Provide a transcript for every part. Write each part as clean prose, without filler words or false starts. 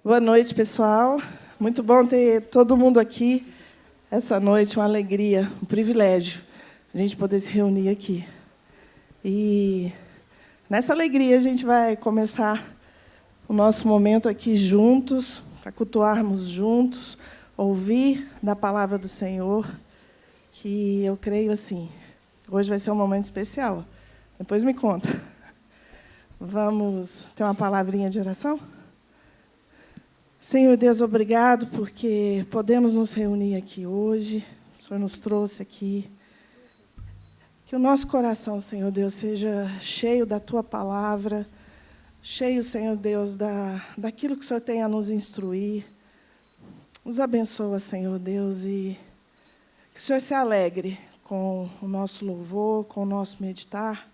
Boa noite, pessoal. Muito bom ter todo mundo aqui essa noite, uma alegria, um privilégio a gente poder se reunir aqui. E nessa alegria a gente vai começar o nosso momento aqui juntos, para cultuarmos juntos, ouvir da palavra do Senhor, que eu creio assim, hoje vai ser um momento especial. Depois me conta. Vamos ter uma palavrinha de oração? Senhor Deus, obrigado porque podemos nos reunir aqui hoje. O Senhor nos trouxe aqui. Que o nosso coração, Senhor Deus, seja cheio da Tua palavra, cheio, Senhor Deus, daquilo que o Senhor tem a nos instruir. Nos abençoa, Senhor Deus, e que o Senhor se alegre com o nosso louvor, com o nosso meditar.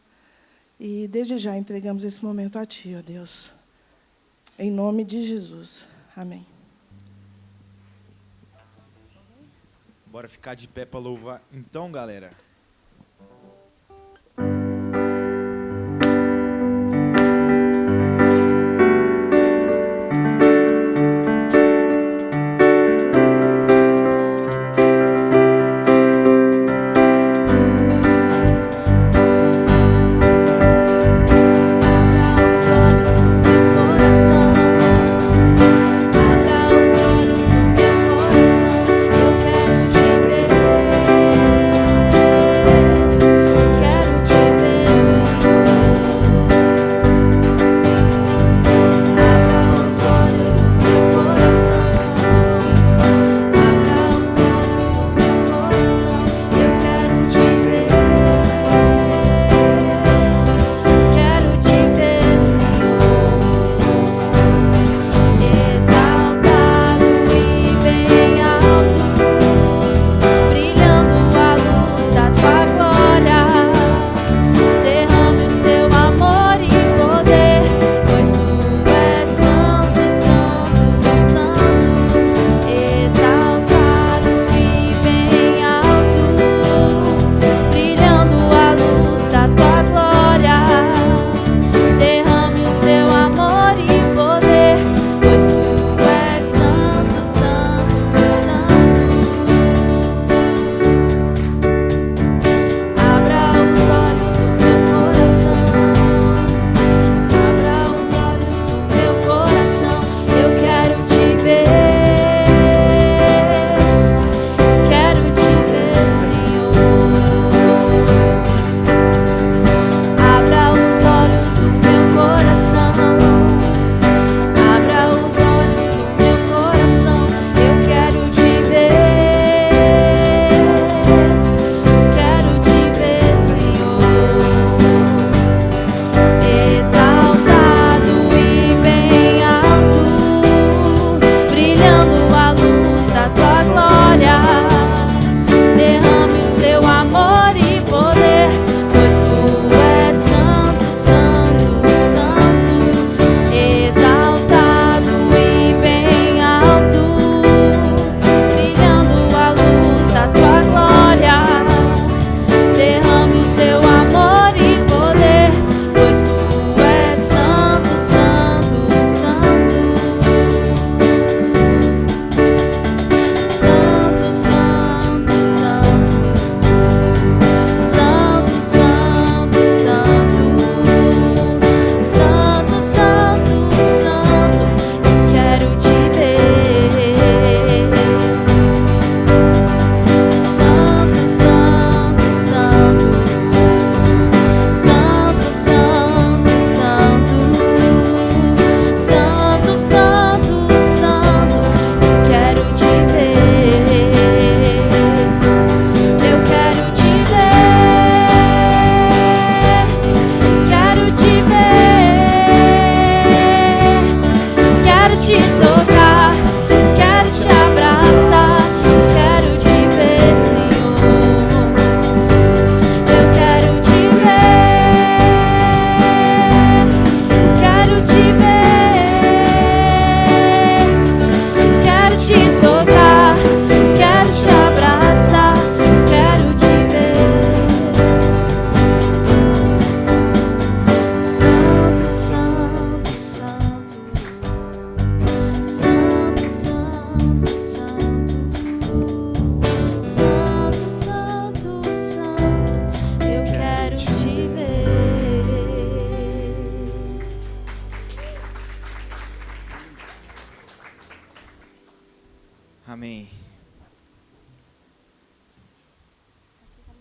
E desde já entregamos esse momento a Ti, ó Deus. Em nome de Jesus. Amém. Bora ficar de pé para louvar então, galera. Eu quero te ver.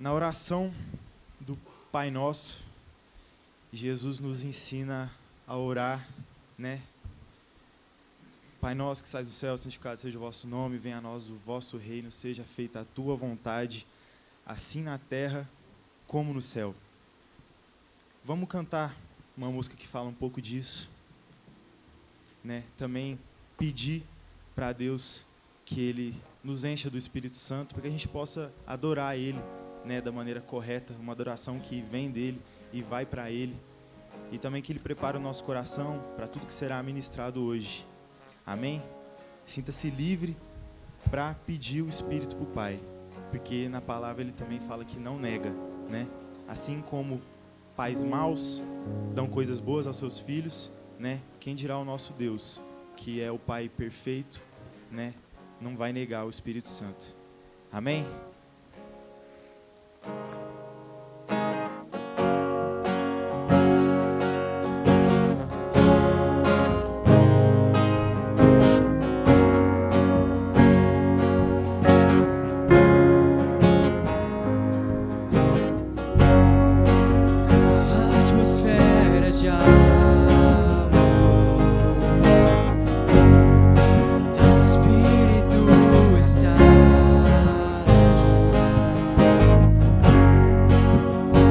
Na oração do Pai Nosso, Jesus nos ensina a orar, né? Pai nosso que sais do céu, santificado seja o vosso nome, venha a nós o vosso reino, seja feita a tua vontade, assim na terra como no céu. Vamos cantar uma música que fala um pouco disso, né? Também pedir para Deus que Ele nos encha do Espírito Santo, para que a gente possa adorar Ele, né, da maneira correta, uma adoração que vem dEle e vai para Ele, e também que Ele prepare o nosso coração para tudo que será ministrado hoje. Amém? Sinta-se livre para pedir o Espírito para o Pai, porque na palavra Ele também fala que não nega, né? Assim como pais maus dão coisas boas aos seus filhos, né? Quem dirá o nosso Deus, que é o Pai perfeito, né? Não vai negar o Espírito Santo. Amém? A atmosfera já Teu Espírito está aqui,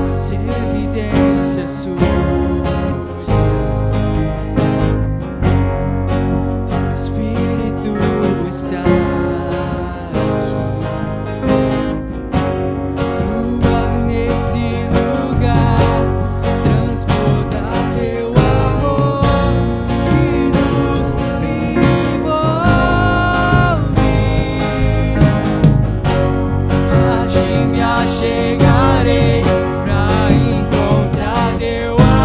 as evidências surgem. Teu Espírito está aqui, flua nesse lugar, transborda teu amor que nos envolve. A ti me achegarei pra encontrar teu amor.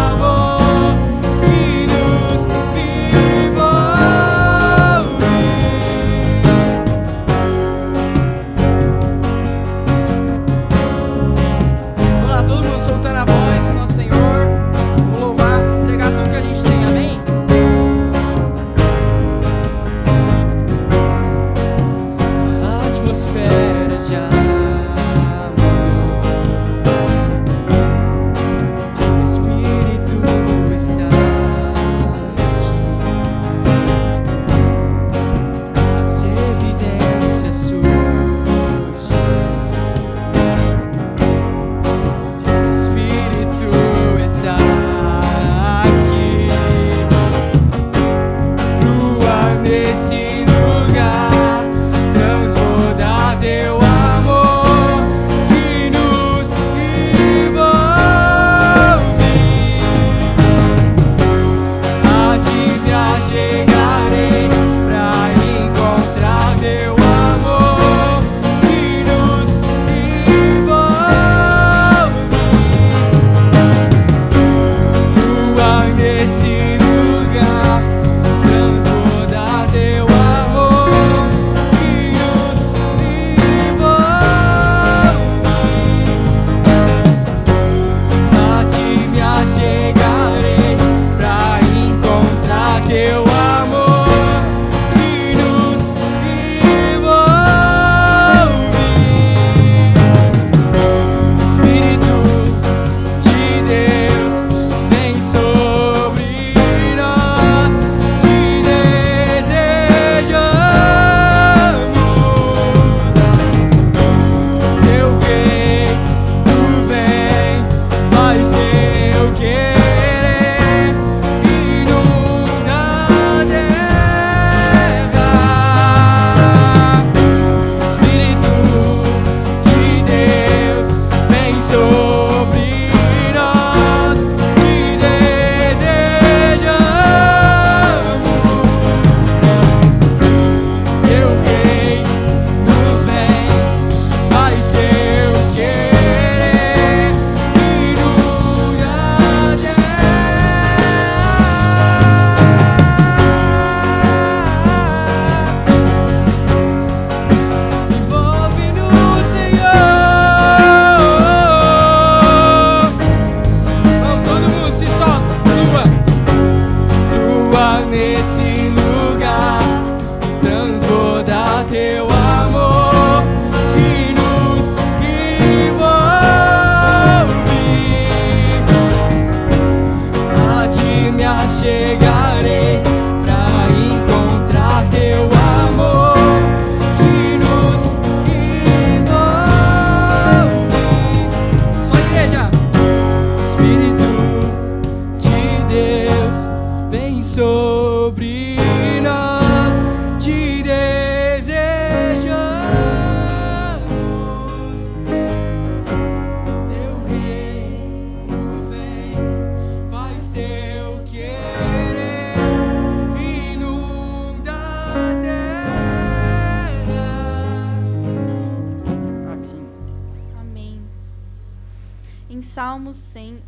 Em Salmos 100,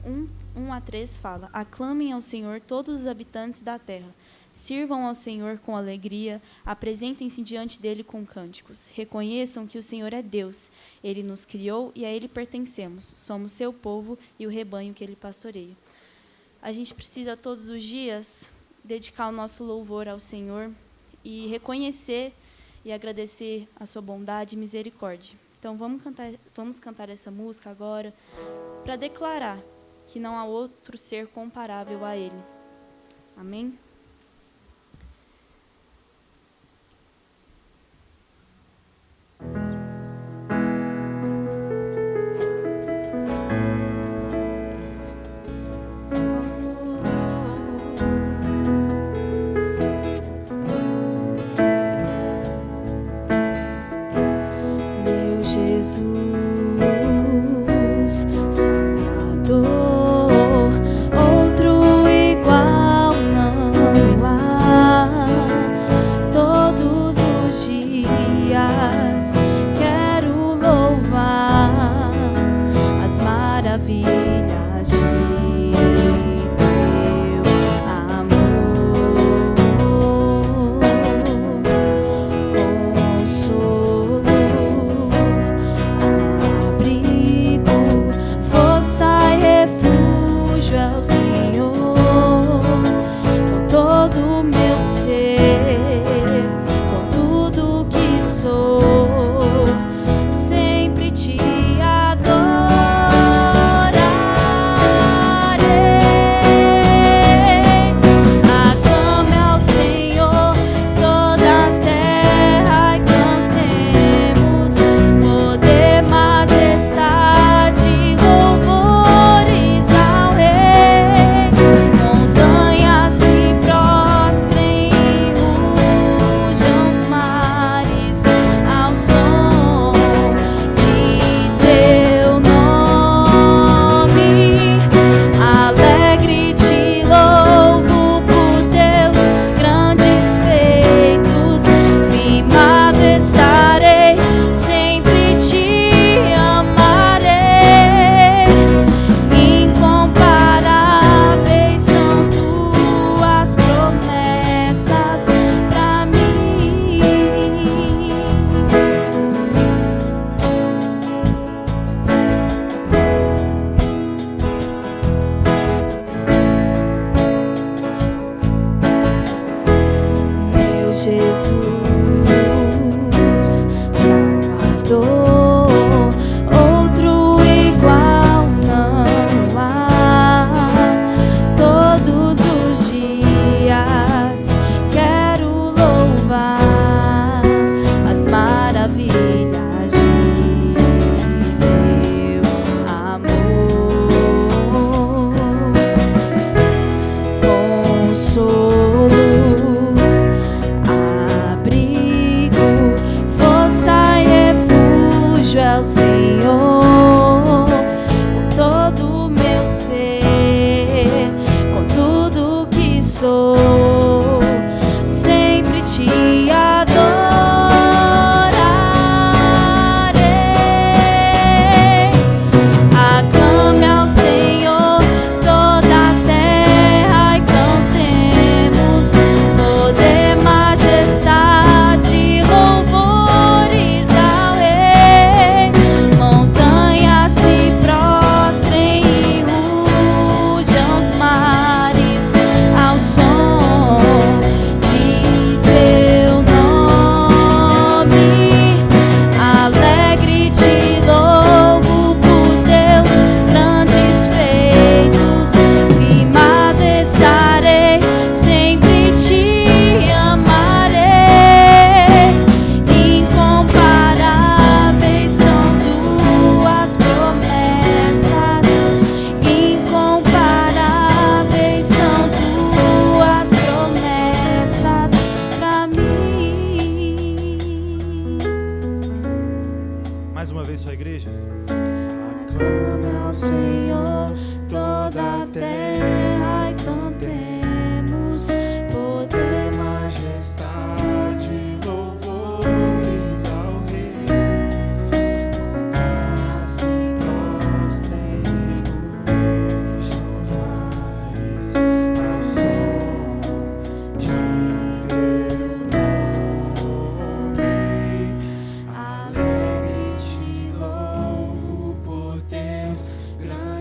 1 a 3 fala: aclamem ao Senhor todos os habitantes da terra. Sirvam ao Senhor com alegria, apresentem-se diante dele com cânticos. Reconheçam que o Senhor é Deus. Ele nos criou e a ele pertencemos. Somos seu povo e o rebanho que ele pastoreia. A gente precisa todos os dias dedicar o nosso louvor ao Senhor e reconhecer e agradecer a sua bondade e misericórdia. Então vamos cantar essa música agora para declarar que não há outro ser comparável a ele. Amém?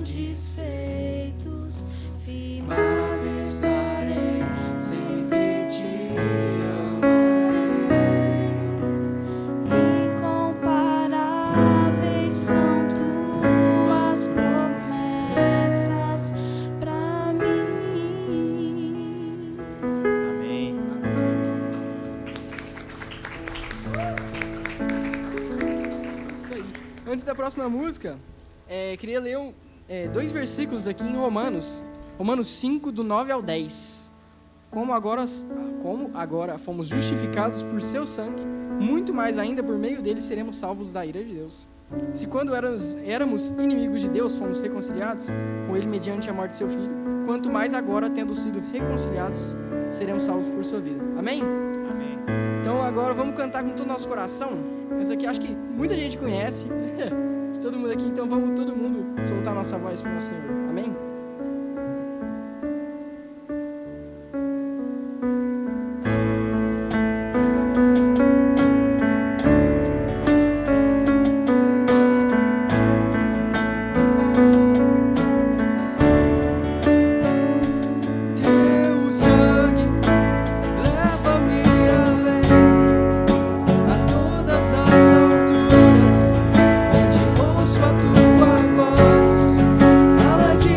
grandes feitos, firmado estarei, sempre te amarei. Incomparáveis são tuas promessas pra mim. Amém. Isso aí. Antes da próxima música, queria ler 2 versículos aqui em Romanos 5, do 9 ao 10. Como agora fomos justificados por seu sangue, muito mais ainda por meio dele seremos salvos da ira de Deus. Se quando éramos inimigos de Deus, fomos reconciliados com ele mediante a morte de seu filho, quanto mais agora, tendo sido reconciliados, seremos salvos por sua vida. Amém? Amém. Então agora vamos cantar com todo o nosso coração. Essa aqui acho que muita gente conhece, de todo mundo aqui, então vamos todo mundo soltar nossa voz para o nosso Senhor. Amém? Teu sangue leva-me além, a todas as alturas, onde ouço a tua voz, fala de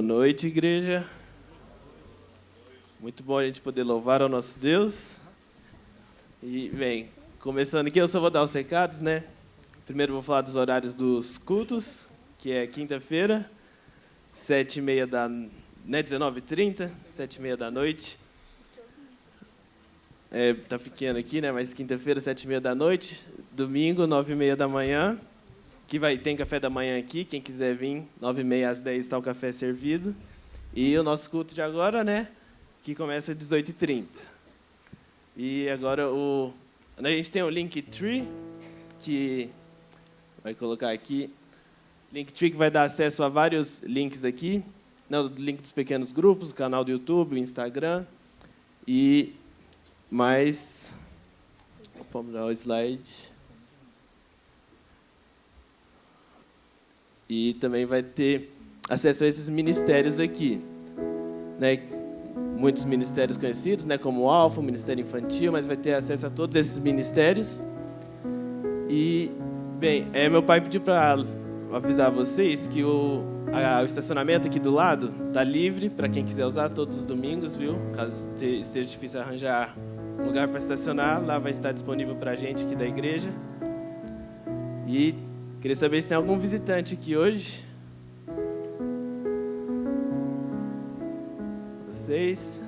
noite, igreja. Muito bom a gente poder louvar ao nosso Deus. E, bem, começando aqui, eu só vou dar os recados, né? Primeiro vou falar dos horários dos cultos, que é quinta-feira, 7h30 da... né, 19h30, 7h30 da noite. Tá pequeno aqui, né? Mas quinta-feira, 7h30 da noite. Domingo, 9h30 da manhã. Que tem café da manhã aqui. Quem quiser vir, 9h30 às 10h está o café servido. E o nosso culto de agora, né? Que começa às 18h30. E agora a gente tem o Linktree, que vai colocar aqui. Linktree que vai dar acesso a vários links aqui. O link dos pequenos grupos, o canal do YouTube, o Instagram. E mais... Vamos dar o slide. E também vai ter acesso a esses ministérios aqui, né? Muitos ministérios conhecidos, né? Como o Alfa, o Ministério Infantil, mas vai ter acesso a todos esses ministérios. E, bem, meu pai pediu para avisar vocês que o estacionamento aqui do lado está livre para quem quiser usar todos os domingos, viu? Caso esteja difícil arranjar um lugar para estacionar, lá vai estar disponível para a gente aqui da igreja. E queria saber se tem algum visitante aqui hoje. Vocês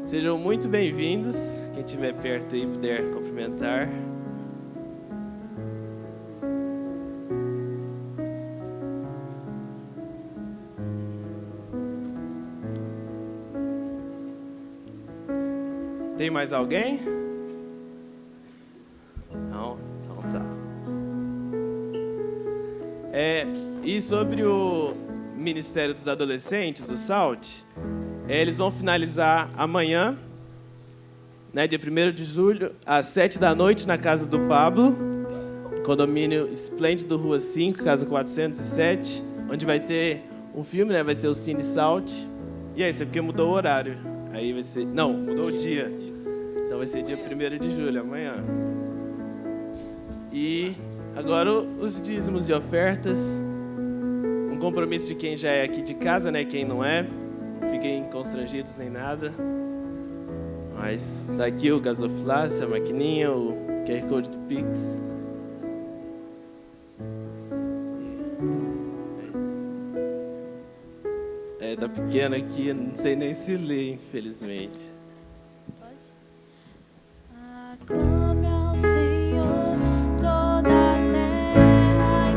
sejam muito bem-vindos. Quem estiver perto aí puder cumprimentar. Tem mais alguém? Não? Então tá. E sobre o Ministério dos Adolescentes, o SALT, eles vão finalizar amanhã, né, dia 1º de julho, às 7 da noite, na casa do Pablo, condomínio Esplêndido, Rua 5, casa 407, onde vai ter um filme, né, vai ser o Cine SALT. E é isso, é porque mudou o horário. Aí vai ser... Não, mudou o dia. Então vai ser dia 1º de julho, amanhã. E agora os dízimos e ofertas. Um compromisso de quem já é aqui de casa, né? Quem não é. Não fiquem constrangidos nem nada. Mas tá aqui o gasofilácio, a maquininha, o QR Code do Pix. Tá pequeno aqui, não sei nem se lê, infelizmente. Aclame ao Senhor toda a terra e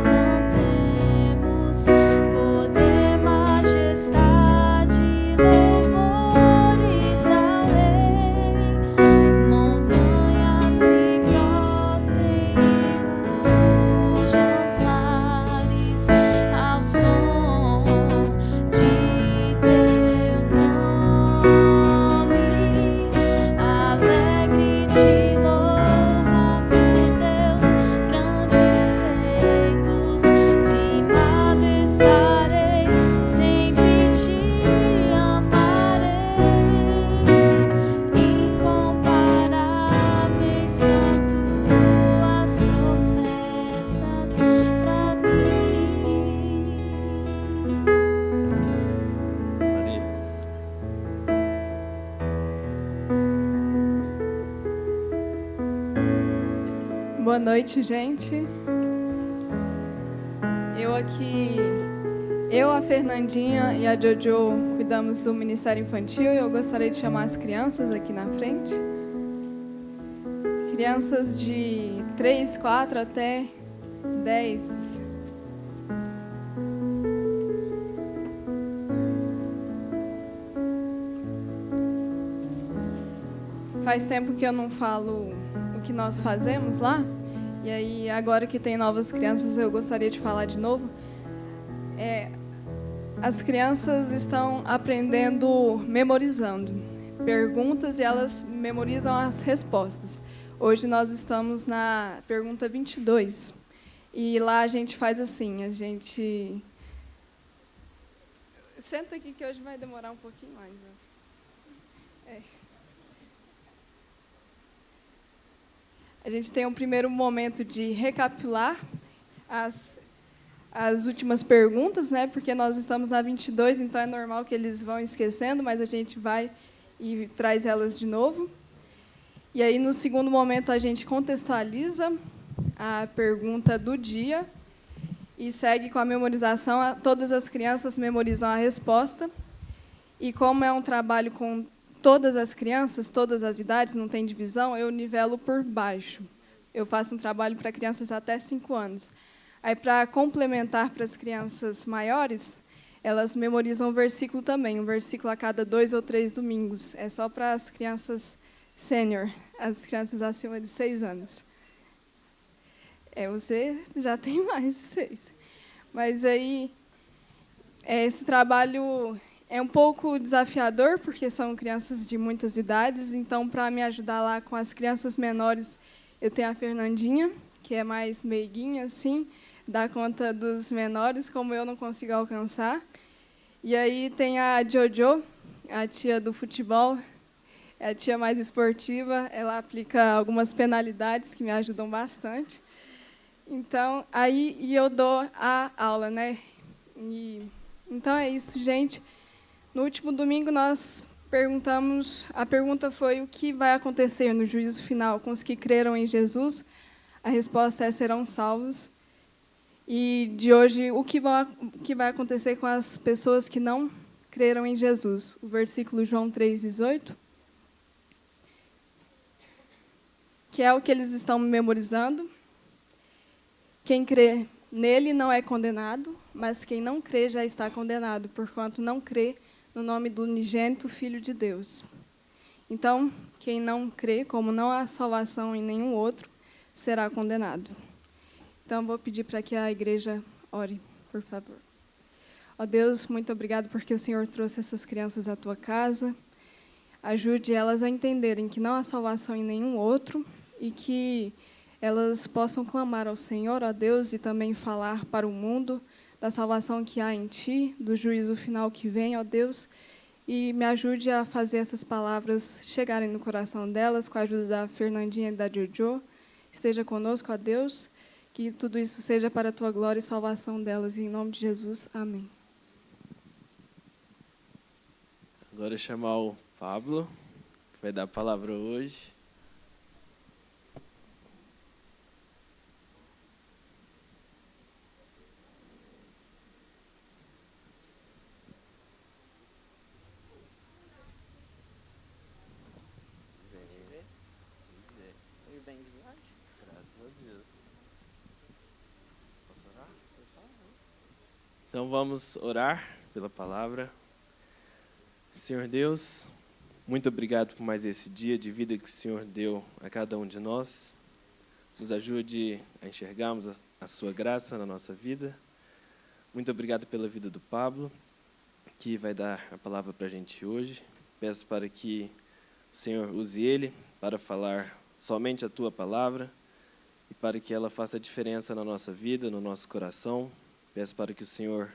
cantemos poder, majestade, louvores ao Rei. Montanhas se prostrem e rujam os mares ao som de teu nome. Alegre te louvo por teus grandes feitos. Firmado estarei, sempre te amarei. Incomparáveis são tuas promessas pra mim. Boa noite, gente. Eu, a Fernandinha e a Jojo cuidamos do Ministério Infantil e eu gostaria de chamar as crianças aqui na frente. Crianças de 3, 4 até 10. Faz tempo que eu não falo o que nós fazemos lá. E aí, agora que tem novas crianças, eu gostaria de falar de novo. As crianças estão aprendendo memorizando perguntas e elas memorizam as respostas. Hoje nós estamos na pergunta 22. E lá a gente faz assim, a gente... Senta aqui que hoje vai demorar um pouquinho mais. Né? A gente tem um primeiro momento de recapitular as últimas perguntas, né? Porque nós estamos na 22, então é normal que eles vão esquecendo, mas a gente vai e traz elas de novo. E aí, no segundo momento, a gente contextualiza a pergunta do dia e segue com a memorização. Todas as crianças memorizam a resposta. E como é um trabalho com todas as crianças, todas as idades, não tem divisão, eu nivelo por baixo. Eu faço um trabalho para crianças até 5 anos. Aí, para complementar para as crianças maiores, elas memorizam o versículo também, um versículo a cada 2 ou 3 domingos. É só para as crianças sênior, as crianças acima de 6 anos. Você já tem mais de 6. Mas aí, esse trabalho é um pouco desafiador, porque são crianças de muitas idades. Então, para me ajudar lá com as crianças menores, eu tenho a Fernandinha, que é mais meiguinha, assim, dá conta dos menores, como eu não consigo alcançar. E aí tem a Jojo, a tia do futebol, é a tia mais esportiva, ela aplica algumas penalidades que me ajudam bastante. Então, aí eu dou a aula, né? Então é isso, gente. No último domingo nós perguntamos, a pergunta foi o que vai acontecer no juízo final com os que creram em Jesus? A resposta é: serão salvos. E de hoje, o que vai acontecer com as pessoas que não creram em Jesus? O versículo João 3,18, que é o que eles estão memorizando. Quem crê nele não é condenado, mas quem não crê já está condenado, porquanto não crê no nome do unigênito Filho de Deus. Então, quem não crê, como não há salvação em nenhum outro, será condenado. Então, vou pedir para que a igreja ore, por favor. Ó Deus, muito obrigado porque o Senhor trouxe essas crianças à tua casa. Ajude elas a entenderem que não há salvação em nenhum outro e que elas possam clamar ao Senhor, ó Deus, e também falar para o mundo da salvação que há em Ti, do juízo final que vem, ó Deus, e me ajude a fazer essas palavras chegarem no coração delas, com a ajuda da Fernandinha e da Jojo. Esteja conosco, ó Deus, que tudo isso seja para a Tua glória e salvação delas, em nome de Jesus. Amém. Agora chamar o Pablo, que vai dar a palavra hoje. Então vamos orar pela palavra. Senhor Deus, muito obrigado por mais esse dia de vida que o Senhor deu a cada um de nós. Nos ajude a enxergarmos a sua graça na nossa vida. Muito obrigado pela vida do Pablo, que vai dar a palavra para a gente hoje. Peço para que o Senhor use ele para falar somente a Tua palavra e para que ela faça diferença na nossa vida, no nosso coração. Peço para que o Senhor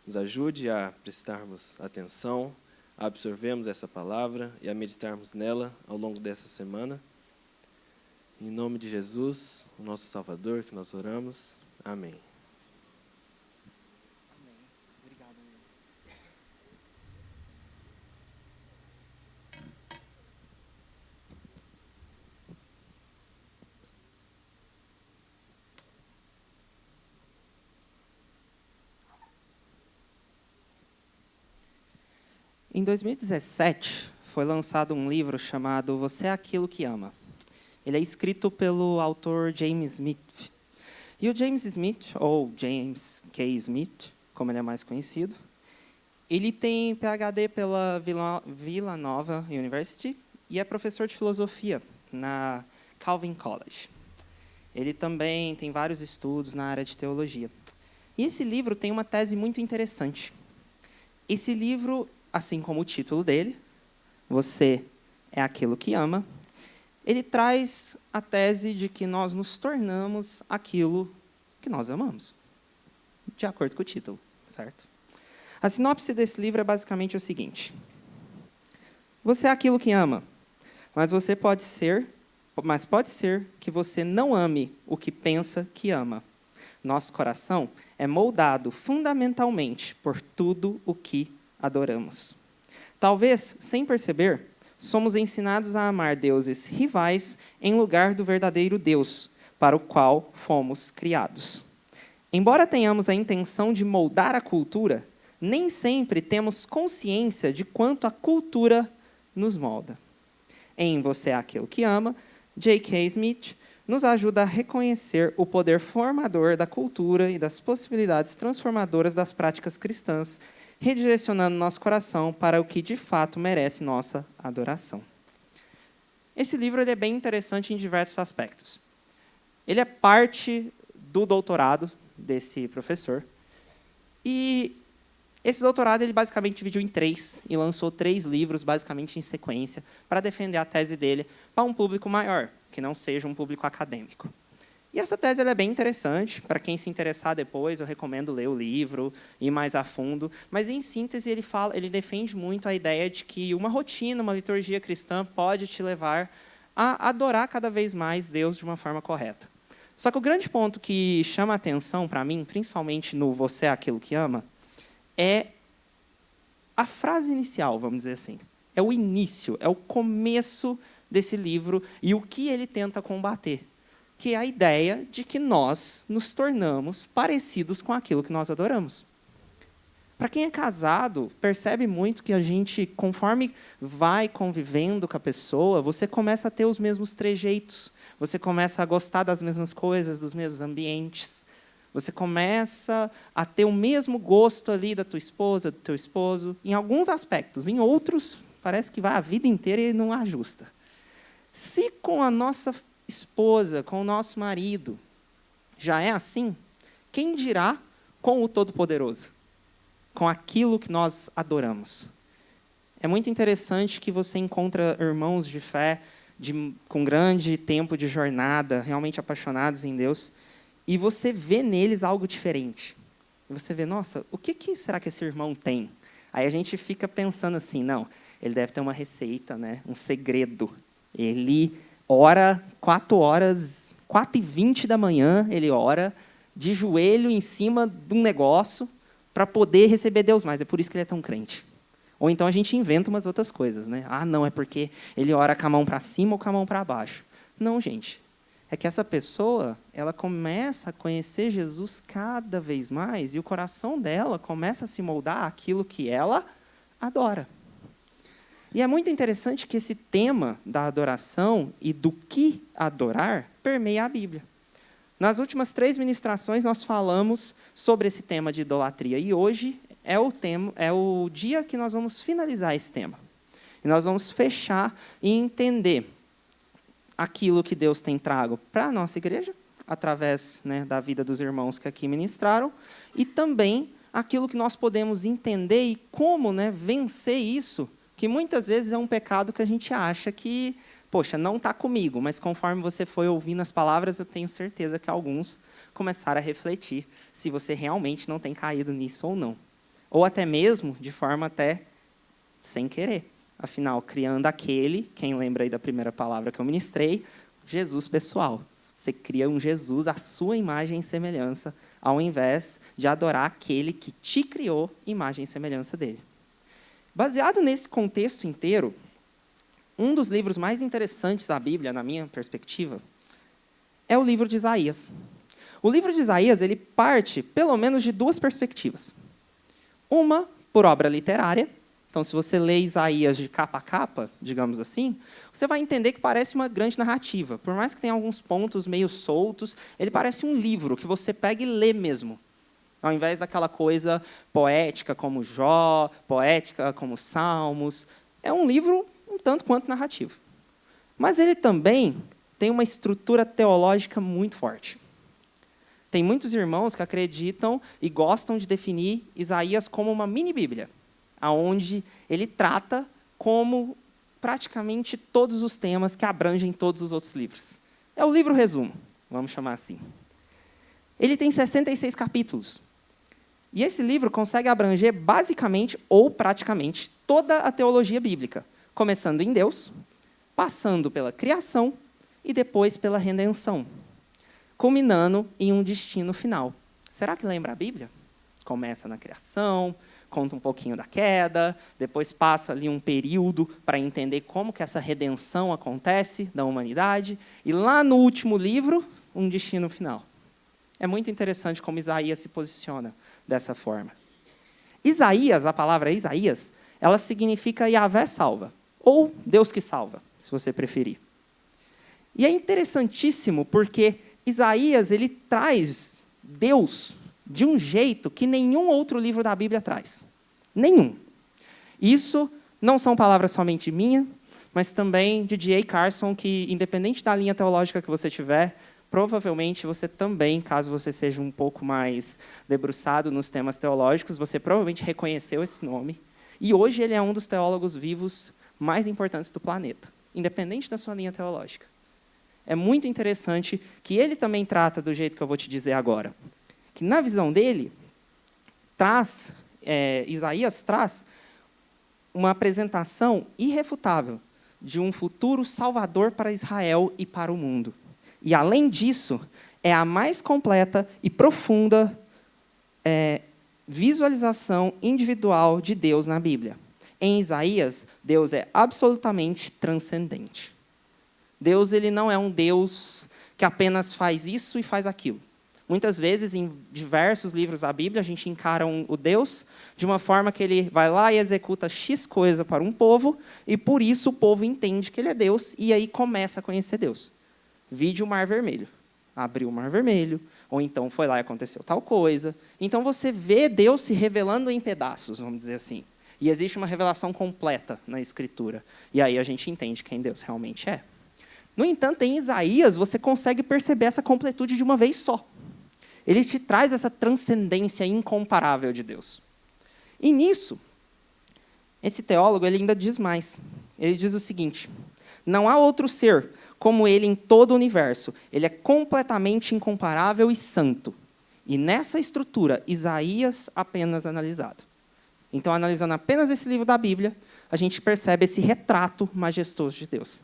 nos ajude a prestarmos atenção, a absorvermos essa palavra e a meditarmos nela ao longo dessa semana. Em nome de Jesus, o nosso Salvador, que nós oramos. Amém. Obrigado. Em 2017, foi lançado um livro chamado Você é Aquilo que Ama. Ele é escrito pelo autor James Smith. E o James Smith, ou James K. Smith, como ele é mais conhecido, ele tem PhD pela Villanova University e é professor de filosofia na Calvin College. Ele também tem vários estudos na área de teologia. E esse livro tem uma tese muito interessante. Esse livro, assim como o título dele, Você é Aquilo que Ama, ele traz a tese de que nós nos tornamos aquilo que nós amamos, de acordo com o título, certo? A sinopse desse livro é basicamente o seguinte: você é aquilo que ama, mas pode ser que você não ame o que pensa que ama. nosso coração é moldado fundamentalmente por tudo o que adoramos. Talvez, sem perceber, somos ensinados a amar deuses rivais em lugar do verdadeiro Deus, para o qual fomos criados. Embora tenhamos a intenção de moldar a cultura, nem sempre temos consciência de quanto a cultura nos molda. Em Você é Aquilo que Ama, J.K. Smith nos ajuda a reconhecer o poder formador da cultura e das possibilidades transformadoras das práticas cristãs, redirecionando nosso coração para o que de fato merece nossa adoração. Esse livro ele é bem interessante em diversos aspectos. Ele é parte do doutorado desse professor. E esse doutorado ele basicamente dividiu em 3 e lançou 3 livros, basicamente em sequência, para defender a tese dele para um público maior, que não seja um público acadêmico. E essa tese ela é bem interessante. Para quem se interessar depois, eu recomendo ler o livro, ir mais a fundo. Mas, em síntese, ele defende muito a ideia de que uma rotina, uma liturgia cristã, pode te levar a adorar cada vez mais Deus de uma forma correta. Só que o grande ponto que chama a atenção para mim, principalmente no Você é Aquilo que Ama, é a frase inicial, vamos dizer assim. É o início, é o começo desse livro e o que ele tenta combater, que é a ideia de que nós nos tornamos parecidos com aquilo que nós adoramos. Para quem é casado, percebe muito que a gente, conforme vai convivendo com a pessoa, você começa a ter os mesmos trejeitos, você começa a gostar das mesmas coisas, dos mesmos ambientes, você começa a ter o mesmo gosto ali da tua esposa, do teu esposo, em alguns aspectos. Em outros, parece que vai a vida inteira e não ajusta. Se com a nossa esposa, com o nosso marido, já é assim, quem dirá com o Todo-Poderoso? Com aquilo que nós adoramos. É muito interessante que você encontra irmãos de fé, com grande tempo de jornada, realmente apaixonados em Deus, e você vê neles algo diferente. E você vê, nossa, o que será que esse irmão tem? Aí a gente fica pensando assim, não, ele deve ter uma receita, né? Um segredo. Ele ora 4h20 da manhã, ele ora de joelho em cima de um negócio para poder receber Deus mais. É por isso que ele é tão crente. Ou então a gente inventa umas outras coisas, né? Ah, não, é porque ele ora com a mão para cima ou com a mão para baixo. Não, gente. É que essa pessoa, ela começa a conhecer Jesus cada vez mais e o coração dela começa a se moldar àquilo que ela adora. E é muito interessante que esse tema da adoração e do que adorar permeia a Bíblia. Nas últimas 3 ministrações, nós falamos sobre esse tema de idolatria. E hoje é o dia que nós vamos finalizar esse tema. E nós vamos fechar e entender aquilo que Deus tem trago para a nossa igreja, através, né, da vida dos irmãos que aqui ministraram, e também aquilo que nós podemos entender e como, né, vencer isso, que muitas vezes é um pecado que a gente acha que, poxa, não está comigo, mas conforme você foi ouvindo as palavras, eu tenho certeza que alguns começaram a refletir se você realmente não tem caído nisso ou não. Ou até mesmo de forma até sem querer. Afinal, criando aquele, quem lembra aí da primeira palavra que eu ministrei, Jesus pessoal. Você cria um Jesus à sua imagem e semelhança, ao invés de adorar aquele que te criou, imagem e semelhança dele. Baseado nesse contexto inteiro, um dos livros mais interessantes da Bíblia, na minha perspectiva, é o livro de Isaías. O livro de Isaías ele parte, pelo menos, de 2 perspectivas. Uma, por obra literária. Então, se você lê Isaías de capa a capa, digamos assim, você vai entender que parece uma grande narrativa. Por mais que tenha alguns pontos meio soltos, ele parece um livro que você pega e lê mesmo. Ao invés daquela coisa poética como Jó, poética como Salmos. É um livro um tanto quanto narrativo. Mas ele também tem uma estrutura teológica muito forte. Tem muitos irmãos que acreditam e gostam de definir Isaías como uma mini-bíblia, onde ele trata como praticamente todos os temas que abrangem todos os outros livros. É o livro resumo, vamos chamar assim. Ele tem 66 capítulos. E esse livro consegue abranger basicamente ou praticamente toda a teologia bíblica, começando em Deus, passando pela criação e depois pela redenção, culminando em um destino final. Será que lembra a Bíblia? Começa na criação, conta um pouquinho da queda, depois passa ali um período para entender como que essa redenção acontece da humanidade, e lá no último livro, um destino final. É muito interessante como Isaías se posiciona dessa forma. Isaías, a palavra Isaías, ela significa Yahvé salva, ou Deus que salva, se você preferir. E é interessantíssimo porque Isaías ele traz Deus de um jeito que nenhum outro livro da Bíblia traz. Nenhum. Isso não são palavras somente minhas, mas também de D.A. Carson, que, independente da linha teológica que você tiver, provavelmente você também, caso você seja um pouco mais debruçado nos temas teológicos, você provavelmente reconheceu esse nome. E hoje ele é um dos teólogos vivos mais importantes do planeta, independente da sua linha teológica. É muito interessante que ele também trata do jeito que eu vou te dizer agora. Que, na visão dele, Isaías traz uma apresentação irrefutável de um futuro salvador para Israel e para o mundo. E, além disso, é a mais completa e profunda visualização individual de Deus na Bíblia. Em Isaías, Deus é absolutamente transcendente. Deus ele não é um Deus que apenas faz isso e faz aquilo. Muitas vezes, em diversos livros da Bíblia, a gente encara o Deus de uma forma que ele vai lá e executa X coisa para um povo, e por isso o povo entende que ele é Deus, e aí começa a conhecer Deus. Vide o Mar Vermelho. Abriu o Mar Vermelho, ou então foi lá e aconteceu tal coisa. Então você vê Deus se revelando em pedaços, vamos dizer assim. E existe uma revelação completa na Escritura. E aí a gente entende quem Deus realmente é. No entanto, em Isaías, você consegue perceber essa completude de uma vez só. Ele te traz essa transcendência incomparável de Deus. E nisso, esse teólogo ele ainda diz mais. Ele diz o seguinte: não há outro ser como ele em todo o universo. Ele é completamente incomparável e santo. E nessa estrutura, Isaías apenas analisado. Então, analisando apenas esse livro da Bíblia, a gente percebe esse retrato majestoso de Deus.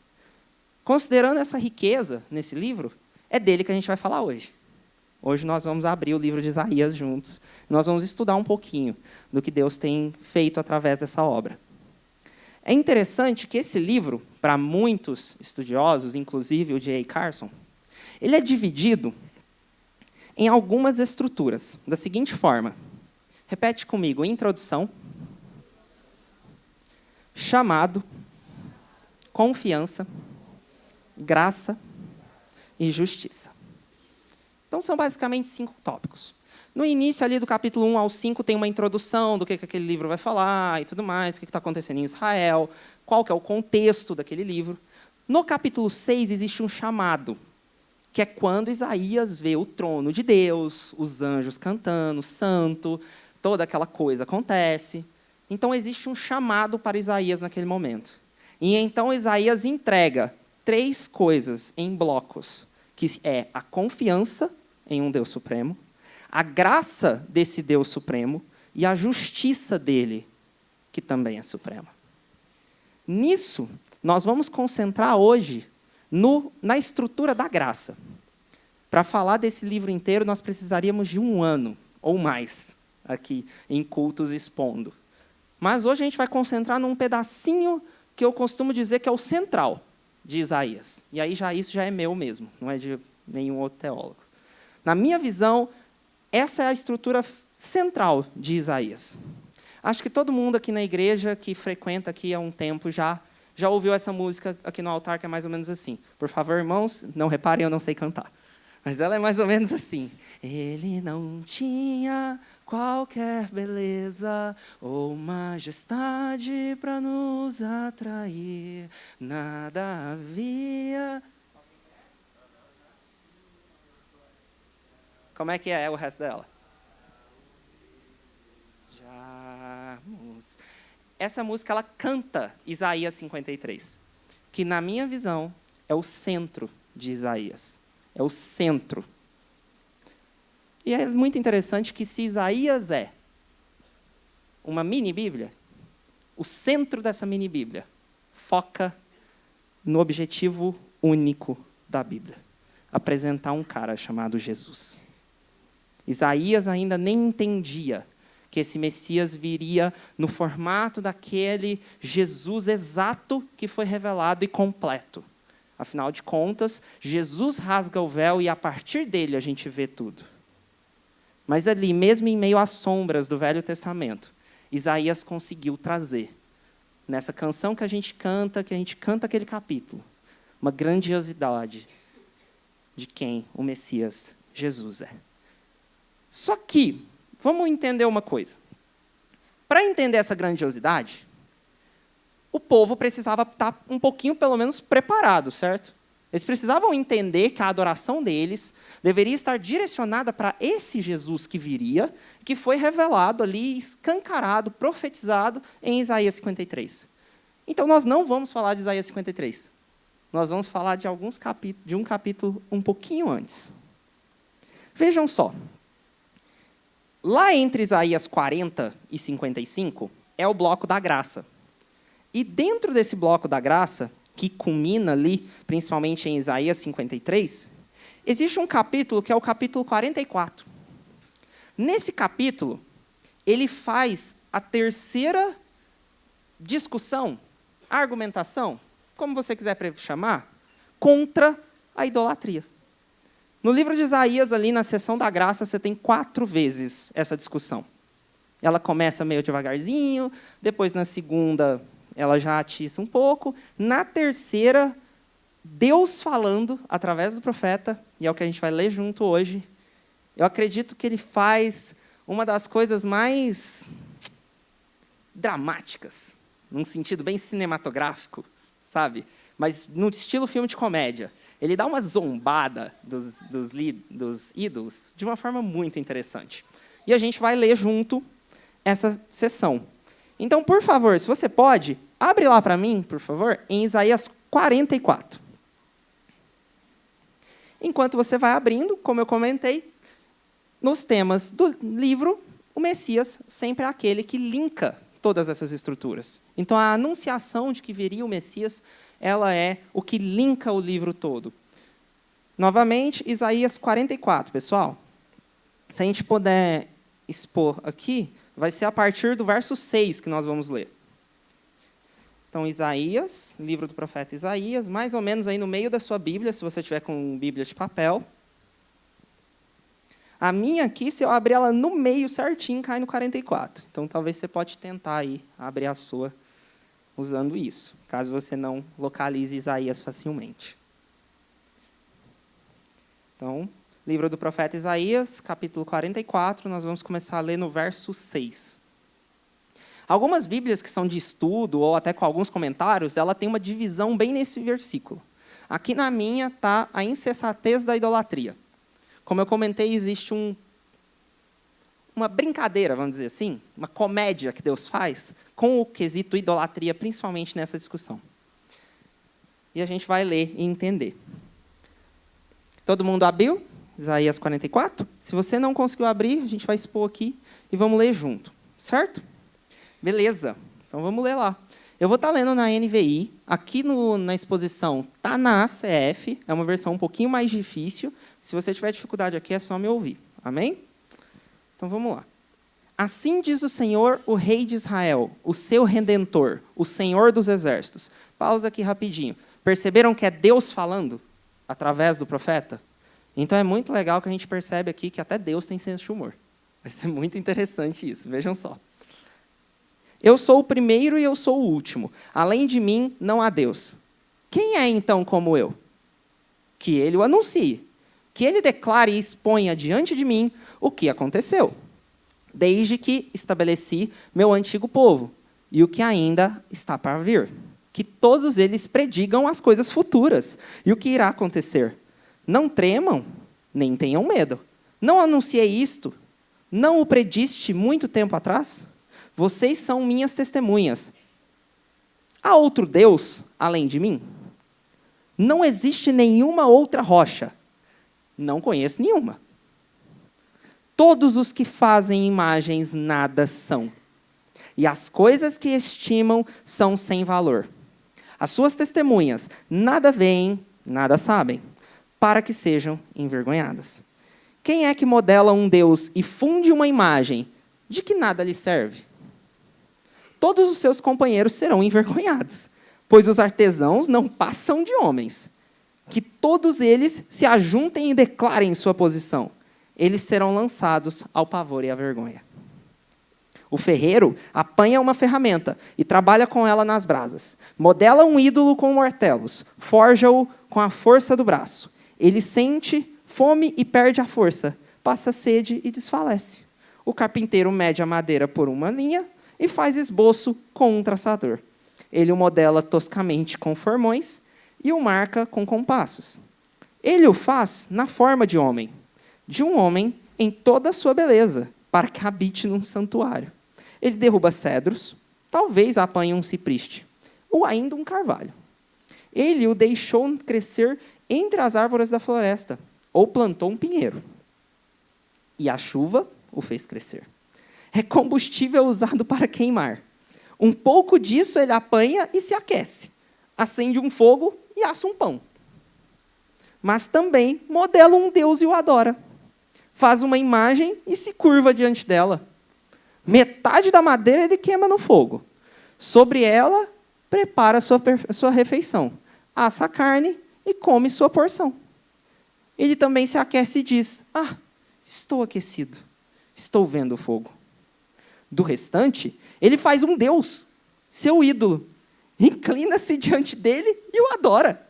Considerando essa riqueza nesse livro, é dele que a gente vai falar hoje. Hoje nós vamos abrir o livro de Isaías juntos. Nós vamos estudar um pouquinho do que Deus tem feito através dessa obra. É interessante que esse livro, para muitos estudiosos, inclusive o D.A. Carson, ele é dividido em algumas estruturas, da seguinte forma. Repete comigo: introdução, chamado, confiança, graça e justiça. Então, são basicamente 5 tópicos. No início, ali do capítulo 1 ao 5, tem uma introdução do que aquele livro vai falar e tudo mais, o que está acontecendo em Israel, qual que é o contexto daquele livro. No capítulo 6, existe um chamado, que é quando Isaías vê o trono de Deus, os anjos cantando, santo, toda aquela coisa acontece. Então, existe um chamado para Isaías naquele momento. E então, Isaías entrega 3 coisas em blocos, que é a confiança em um Deus supremo, a graça desse Deus supremo e a justiça dele, que também é suprema. Nisso, nós vamos concentrar hoje na estrutura da graça. Para falar desse livro inteiro, nós precisaríamos de 1 ano ou mais aqui em cultos expondo. Mas hoje a gente vai concentrar num pedacinho que eu costumo dizer que é o central de Isaías. E aí isso já é meu mesmo, não é de nenhum outro teólogo. Na minha visão, essa é a estrutura central de Isaías. Acho que todo mundo aqui na igreja, que frequenta aqui há um tempo, já ouviu essa música aqui no altar, que é mais ou menos assim. Por favor, irmãos, não reparem, eu não sei cantar. Mas ela é mais ou menos assim. Ele não tinha qualquer beleza ou majestade para nos atrair. Nada havia... Como é que é o resto dela? Essa música, ela canta Isaías 53, que, na minha visão, é o centro de Isaías. É o centro. E é muito interessante que, se Isaías é uma mini-bíblia, o centro dessa mini-bíblia foca no objetivo único da Bíblia: apresentar um cara chamado Jesus. Isaías ainda nem entendia que esse Messias viria no formato daquele Jesus exato que foi revelado e completo. Afinal de contas, Jesus rasga o véu e a partir dele a gente vê tudo. Mas ali, mesmo em meio às sombras do Velho Testamento, Isaías conseguiu trazer, nessa canção que a gente canta aquele capítulo, uma grandiosidade de quem o Messias Jesus é. Só que, vamos entender uma coisa. Para entender essa grandiosidade, o povo precisava estar um pouquinho, pelo menos, preparado, certo? Eles precisavam entender que a adoração deles deveria estar direcionada para esse Jesus que viria, que foi revelado ali, escancarado, profetizado em Isaías 53. Então, nós não vamos falar de Isaías 53. Nós vamos falar de um capítulo um pouquinho antes. Vejam só. Lá entre Isaías 40 e 55 é o bloco da graça. E dentro desse bloco da graça, que culmina ali, principalmente em Isaías 53, existe um capítulo que é o capítulo 44. Nesse capítulo, ele faz a terceira discussão, argumentação, como você quiser chamar, contra a idolatria. No livro de Isaías, ali na seção da graça, você tem 4 vezes essa discussão. Ela começa meio devagarzinho, depois na segunda ela já atiça um pouco. Na terceira, Deus falando através do profeta, e é o que a gente vai ler junto hoje. Eu acredito que ele faz uma das coisas mais dramáticas, num sentido bem cinematográfico, sabe? Mas no estilo filme de comédia. Ele dá uma zombada dos ídolos de uma forma muito interessante. E a gente vai ler junto essa sessão. Então, por favor, se você pode, abre lá para mim, por favor, em Isaías 44. Enquanto você vai abrindo, como eu comentei, nos temas do livro, o Messias sempre é aquele que linka todas essas estruturas. Então, a anunciação de que viria o Messias, ela é o que linka o livro todo. Novamente, Isaías 44, pessoal. Se a gente puder expor aqui, vai ser a partir do verso 6 que nós vamos ler. Então, Isaías, livro do profeta Isaías, mais ou menos aí no meio da sua Bíblia, se você tiver com Bíblia de papel. A minha aqui, se eu abrir ela no meio certinho, cai no 44. Então, talvez você pode tentar aí abrir a sua usando isso, caso você não localize Isaías facilmente. Então, livro do profeta Isaías, capítulo 44, nós vamos começar a ler no verso 6. Algumas Bíblias que são de estudo, ou até com alguns comentários, ela tem uma divisão bem nesse versículo. Aqui na minha está a insensatez da idolatria. Como eu comentei, existe uma brincadeira, vamos dizer assim, uma comédia que Deus faz com o quesito idolatria, principalmente nessa discussão. E a gente vai ler e entender. Todo mundo abriu? Isaías 44? Se você não conseguiu abrir, a gente vai expor aqui e vamos ler junto. Certo? Beleza. Então vamos ler lá. Eu vou estar lendo na NVI. Aqui na exposição está na ACF. É uma versão um pouquinho mais difícil. Se você tiver dificuldade aqui, é só me ouvir. Amém? Então vamos lá. Assim diz o Senhor, o Rei de Israel, o seu Redentor, o Senhor dos Exércitos. Pausa aqui rapidinho. Perceberam que é Deus falando através do profeta? Então é muito legal que a gente percebe aqui que até Deus tem senso de humor. Vai ser muito interessante isso, vejam só. Eu sou o primeiro e eu sou o último. Além de mim, não há Deus. Quem é então como eu? Que ele o anuncie. Que ele declare e exponha diante de mim o que aconteceu. Desde que estabeleci meu antigo povo e o que ainda está para vir. Que todos eles predigam as coisas futuras e o que irá acontecer. Não tremam, nem tenham medo. Não anunciei isto? Não o prediste muito tempo atrás? Vocês são minhas testemunhas. Há outro Deus além de mim? Não existe nenhuma outra rocha. Não conheço nenhuma. Todos os que fazem imagens nada são. E as coisas que estimam são sem valor. As suas testemunhas nada veem, nada sabem, para que sejam envergonhadas. Quem é que modela um Deus e funde uma imagem de que nada lhe serve? Todos os seus companheiros serão envergonhados, pois os artesãos não passam de homens. Que todos eles se ajuntem e declarem sua posição. Eles serão lançados ao pavor e à vergonha. O ferreiro apanha uma ferramenta e trabalha com ela nas brasas. Modela um ídolo com martelos, forja-o com a força do braço. Ele sente fome e perde a força, passa sede e desfalece. O carpinteiro mede a madeira por uma linha e faz esboço com um traçador. Ele o modela toscamente com formões e o marca com compassos. Ele o faz na forma de um homem em toda a sua beleza, para que habite num santuário. Ele derruba cedros, talvez apanhe um cipreste, ou ainda um carvalho. Ele o deixou crescer entre as árvores da floresta, ou plantou um pinheiro. E a chuva o fez crescer. É combustível usado para queimar. Um pouco disso ele apanha e se aquece. Acende um fogo e assa um pão. Mas também modela um deus e o adora. Faz uma imagem e se curva diante dela. Metade da madeira ele queima no fogo. Sobre ela, prepara sua refeição. Assa a carne e come sua porção. Ele também se aquece e diz: ah, estou aquecido, estou vendo o fogo. Do restante, ele faz um deus, seu ídolo. Inclina-se diante dele e o adora.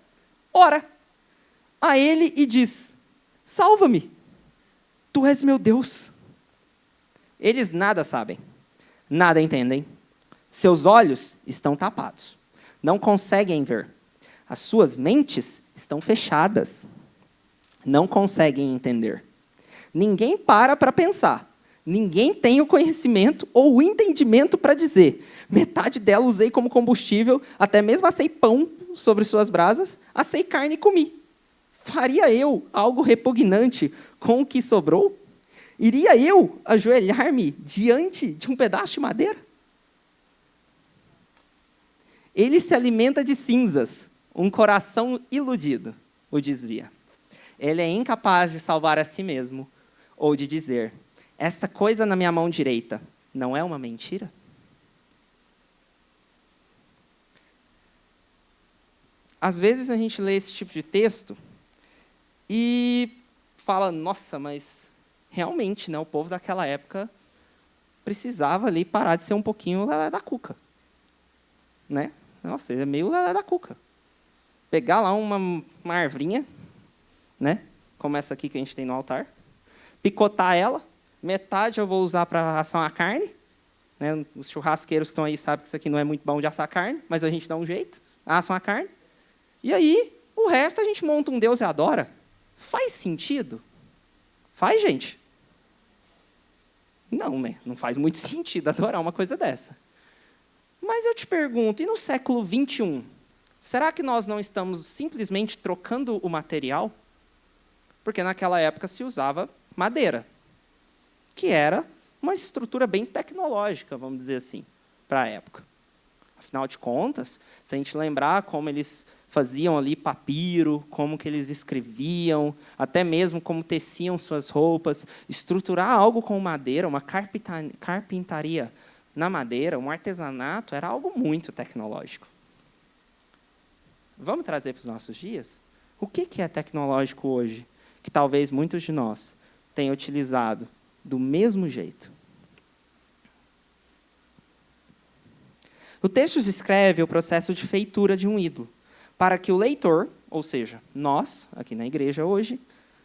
Ora a ele e diz: salva-me, tu és meu Deus. Eles nada sabem, nada entendem. Seus olhos estão tapados, não conseguem ver. As suas mentes estão fechadas, não conseguem entender. Ninguém para pensar. Ninguém tem o conhecimento ou o entendimento para dizer: metade dela usei como combustível, até mesmo assei pão sobre suas brasas, assei carne e comi. Faria eu algo repugnante com o que sobrou? Iria eu ajoelhar-me diante de um pedaço de madeira? Ele se alimenta de cinzas, um coração iludido o desvia. Ele é incapaz de salvar a si mesmo, ou de dizer: esta coisa na minha mão direita não é uma mentira? Às vezes a gente lê esse tipo de texto e fala: nossa, mas realmente, né, o povo daquela época precisava ali parar de ser um pouquinho lelé da cuca. Né? Nossa, ele é meio lelé da cuca. Pegar lá uma arvrinha, né, como essa aqui que a gente tem no altar, picotar ela, metade eu vou usar para assar uma carne. Né? Os churrasqueiros que estão aí sabem que isso aqui não é muito bom de assar carne, mas a gente dá um jeito, assa uma carne. E aí, o resto a gente monta um Deus e adora. Faz sentido? Faz, gente? Não, né? Não faz muito sentido adorar uma coisa dessa. Mas eu te pergunto, e no século XXI, será que nós não estamos simplesmente trocando o material? Porque naquela época se usava madeira, que era uma estrutura bem tecnológica, vamos dizer assim, para a época. Afinal de contas, se a gente lembrar como eles faziam ali papiro, como que eles escreviam, até mesmo como teciam suas roupas, estruturar algo com madeira, uma carpintaria na madeira, um artesanato, era algo muito tecnológico. Vamos trazer para os nossos dias? O que é tecnológico hoje, que talvez muitos de nós tenham utilizado do mesmo jeito? O texto descreve o processo de feitura de um ídolo, para que o leitor, ou seja, nós, aqui na igreja hoje,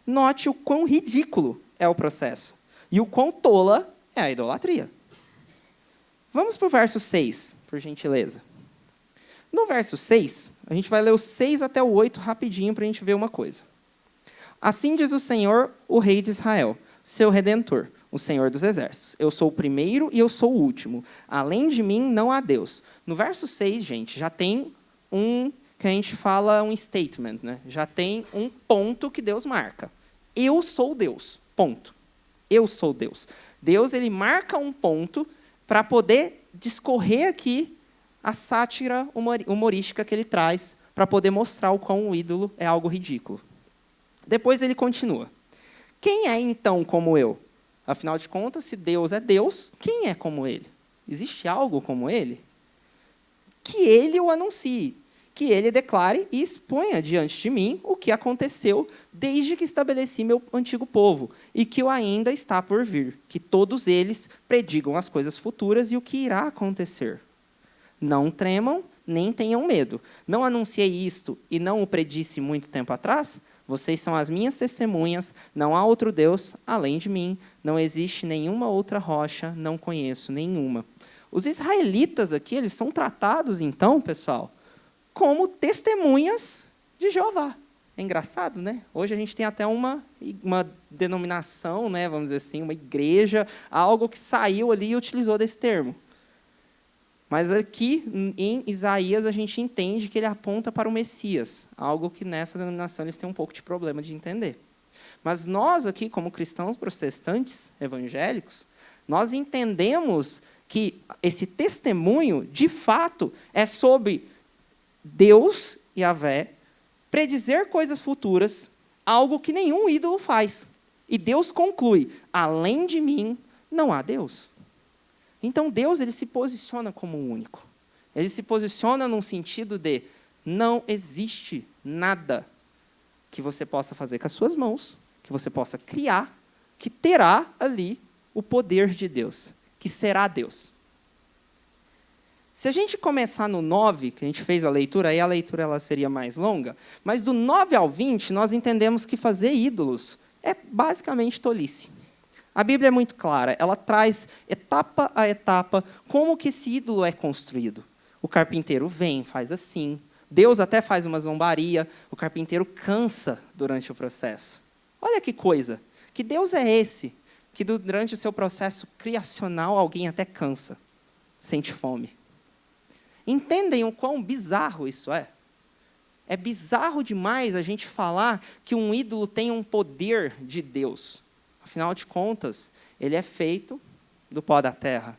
note o quão ridículo é o processo e o quão tola é a idolatria. Vamos para o verso 6, por gentileza. No verso 6, a gente vai ler o 6 até o 8 rapidinho para a gente ver uma coisa. Assim diz o Senhor, o Rei de Israel, seu Redentor, o Senhor dos Exércitos. Eu sou o primeiro e eu sou o último. Além de mim, não há Deus. No verso 6, gente, já tem que a gente fala um statement, né? Já tem um ponto que Deus marca. Eu sou Deus, ponto. Eu sou Deus. Deus, ele marca um ponto para poder discorrer aqui a sátira humorística que ele traz, para poder mostrar o quão o ídolo é algo ridículo. Depois ele continua. Quem é então como eu? Afinal de contas, se Deus é Deus, quem é como ele? Existe algo como ele? Que ele o anuncie, que ele declare e exponha diante de mim o que aconteceu desde que estabeleci meu antigo povo e que o ainda está por vir, que todos eles predigam as coisas futuras e o que irá acontecer. Não tremam, nem tenham medo. Não anunciei isto e não o predisse muito tempo atrás? Vocês são as minhas testemunhas, não há outro Deus além de mim, não existe nenhuma outra rocha, não conheço nenhuma. Os israelitas aqui, eles são tratados, então, pessoal, como testemunhas de Jeová. É engraçado, né? Hoje a gente tem até uma denominação, né, vamos dizer assim, uma igreja, algo que saiu ali e utilizou desse termo. Mas aqui, em Isaías, a gente entende que ele aponta para o Messias, algo que nessa denominação eles têm um pouco de problema de entender. Mas nós aqui, como cristãos protestantes evangélicos, nós entendemos que esse testemunho, de fato, é sobre Deus, Yahvé, predizer coisas futuras, algo que nenhum ídolo faz. E Deus conclui, além de mim, não há Deus. Então, Deus ele se posiciona como único. Ele se posiciona num sentido de não existe nada que você possa fazer com as suas mãos, que você possa criar, que terá ali o poder de Deus, que será Deus. Se a gente começar no 9, que a gente fez a leitura, aí a leitura ela seria mais longa, mas do 9 ao 20, nós entendemos que fazer ídolos é basicamente tolice. A Bíblia é muito clara, ela traz etapa a etapa como que esse ídolo é construído. O carpinteiro vem, faz assim, Deus até faz uma zombaria, o carpinteiro cansa durante o processo. Olha que coisa, que Deus é esse, que durante o seu processo criacional alguém até cansa, sente fome. Entendem o quão bizarro isso é? É bizarro demais a gente falar que um ídolo tem um poder de Deus. Afinal de contas, ele é feito do pó da terra.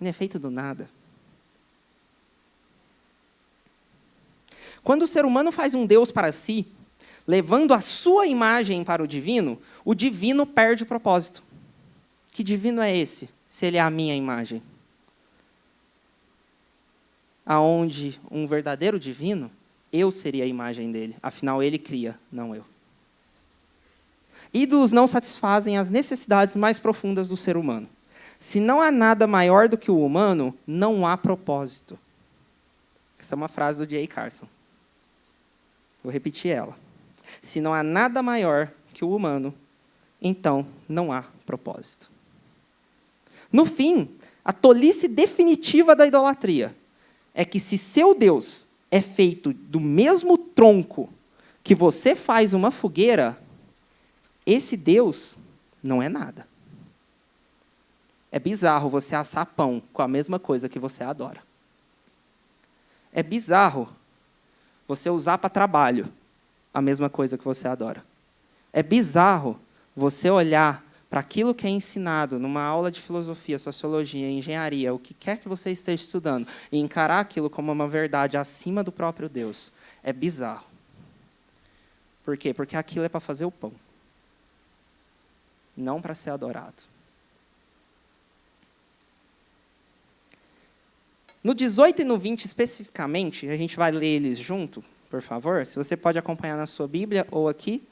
Ele é feito do nada. Quando o ser humano faz um Deus para si, levando a sua imagem para o divino perde o propósito. Que divino é esse, se ele é a minha imagem? Aonde um verdadeiro divino, eu seria a imagem dele. Afinal, ele cria, não eu. Ídolos não satisfazem as necessidades mais profundas do ser humano. Se não há nada maior do que o humano, não há propósito. Essa é uma frase do J. Carson. Vou repetir ela. Se não há nada maior que o humano, então não há propósito. No fim, a tolice definitiva da idolatria é que se seu Deus é feito do mesmo tronco que você faz uma fogueira, esse Deus não é nada. É bizarro você assar pão com a mesma coisa que você adora. É bizarro você usar para trabalho a mesma coisa que você adora. É bizarro você olhar para aquilo que é ensinado numa aula de filosofia, sociologia, engenharia, o que quer que você esteja estudando, e encarar aquilo como uma verdade acima do próprio Deus. É bizarro. Por quê? Porque aquilo é para fazer o pão. Não para ser adorado. No 18 e no 20, especificamente, a gente vai ler eles junto, por favor. Se você pode acompanhar na sua Bíblia ou aqui.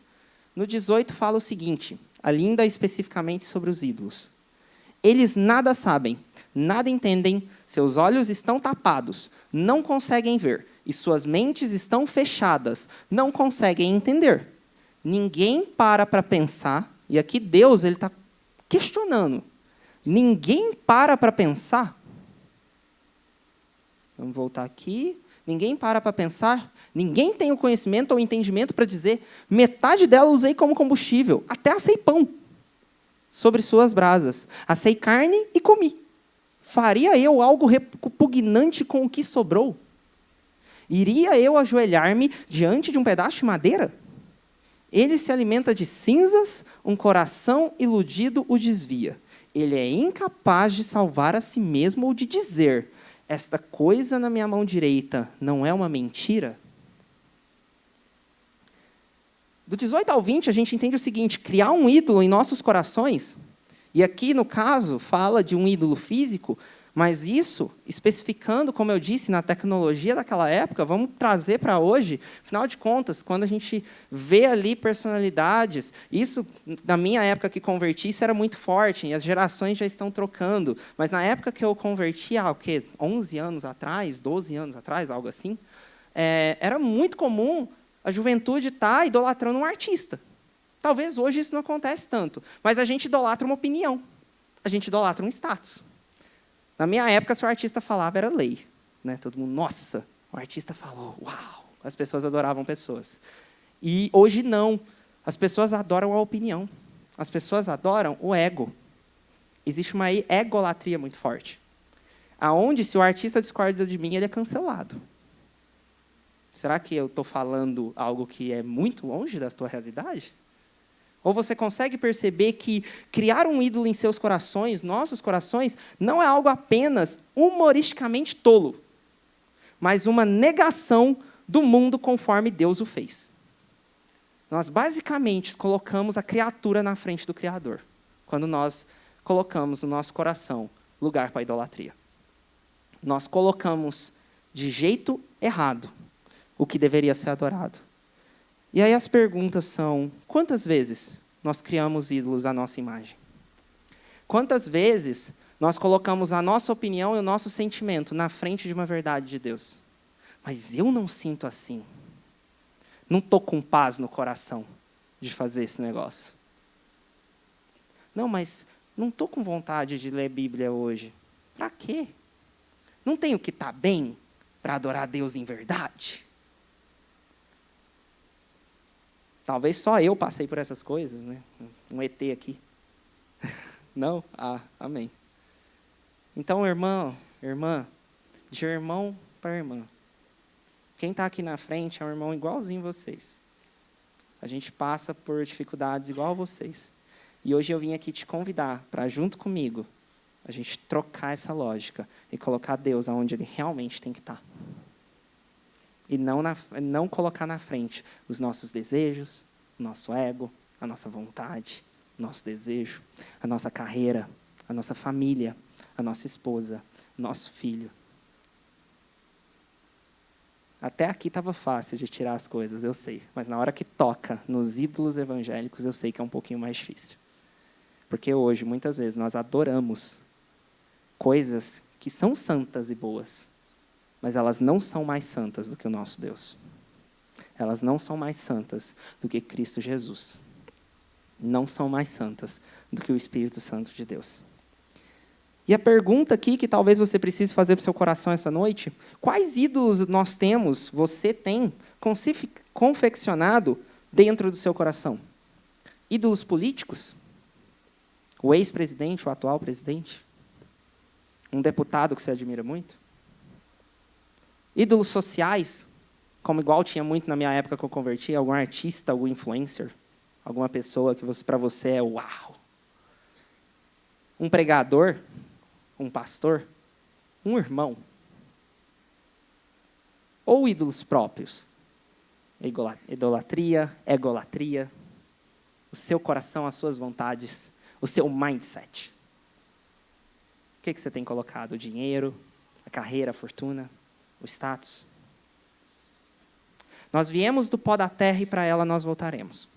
No 18 fala o seguinte, ainda especificamente sobre os ídolos. Eles nada sabem, nada entendem, seus olhos estão tapados, não conseguem ver, e suas mentes estão fechadas, não conseguem entender. Ninguém para pensar. E aqui Deus está questionando. Ninguém para pensar. Vamos voltar aqui. Ninguém para pensar. Ninguém tem o conhecimento ou o entendimento para dizer metade dela usei como combustível. Até assei pão sobre suas brasas. Assei carne e comi. Faria eu algo repugnante com o que sobrou? Iria eu ajoelhar-me diante de um pedaço de madeira? Ele se alimenta de cinzas, um coração iludido o desvia. Ele é incapaz de salvar a si mesmo ou de dizer, esta coisa na minha mão direita não é uma mentira? Do 18 ao 20, a gente entende o seguinte: criar um ídolo em nossos corações, e aqui, no caso, fala de um ídolo físico, mas isso, especificando, como eu disse, na tecnologia daquela época, vamos trazer para hoje. Afinal de contas, quando a gente vê ali personalidades, isso, na minha época que converti, isso era muito forte, e as gerações já estão trocando. Mas na época que eu converti, há o quê? 11 anos atrás, 12 anos atrás, algo assim, era muito comum a juventude estar idolatrando um artista. Talvez hoje isso não acontece tanto, mas a gente idolatra uma opinião, a gente idolatra um status. Na minha época, se o artista falava, era lei. Né? Todo mundo, nossa, o artista falou, uau! As pessoas adoravam pessoas. E hoje não. As pessoas adoram a opinião. As pessoas adoram o ego. Existe uma egolatria muito forte. Aonde, se o artista discorda de mim, ele é cancelado. Será que eu estou falando algo que é muito longe da tua realidade? Ou você consegue perceber que criar um ídolo em seus corações, nossos corações, não é algo apenas humoristicamente tolo, mas uma negação do mundo conforme Deus o fez. Nós, basicamente, colocamos a criatura na frente do Criador, quando nós colocamos no nosso coração lugar para a idolatria. Nós colocamos de jeito errado o que deveria ser adorado. E aí as perguntas são: quantas vezes nós criamos ídolos à nossa imagem? Quantas vezes nós colocamos a nossa opinião e o nosso sentimento na frente de uma verdade de Deus? Mas eu não sinto assim. Não estou com paz no coração de fazer esse negócio. Não, mas não estou com vontade de ler Bíblia hoje. Para quê? Não tenho que estar bem para adorar a Deus em verdade? Talvez só eu passei por essas coisas, né? Um ET aqui. Não? Ah, amém. Então, irmão, irmã, de irmão para irmã. Quem está aqui na frente é um irmão igualzinho vocês. A gente passa por dificuldades igual a vocês. E hoje eu vim aqui te convidar para, junto comigo, a gente trocar essa lógica e colocar Deus onde Ele realmente tem que estar. E não colocar na frente os nossos desejos, o nosso ego, a nossa vontade, o nosso desejo, a nossa carreira, a nossa família, a nossa esposa, o nosso filho. Até aqui estava fácil de tirar as coisas, eu sei. Mas na hora que toca nos ídolos evangélicos, eu sei que é um pouquinho mais difícil. Porque hoje, muitas vezes, nós adoramos coisas que são santas e boas, mas elas não são mais santas do que o nosso Deus. Elas não são mais santas do que Cristo Jesus. Não são mais santas do que o Espírito Santo de Deus. E a pergunta aqui que talvez você precise fazer para o seu coração essa noite: quais ídolos nós temos, você tem, confeccionado dentro do seu coração? Ídolos políticos? O ex-presidente, o atual presidente? Um deputado que você admira muito? Ídolos sociais, como igual tinha muito na minha época que eu converti, algum artista, algum influencer, alguma pessoa que para você é uau. Um pregador, um pastor, um irmão. Ou ídolos próprios. Idolatria, egolatria, o seu coração, as suas vontades, o seu mindset. O que você tem colocado? O dinheiro, a carreira, a fortuna, o status. Nós viemos do pó da terra e para ela nós voltaremos.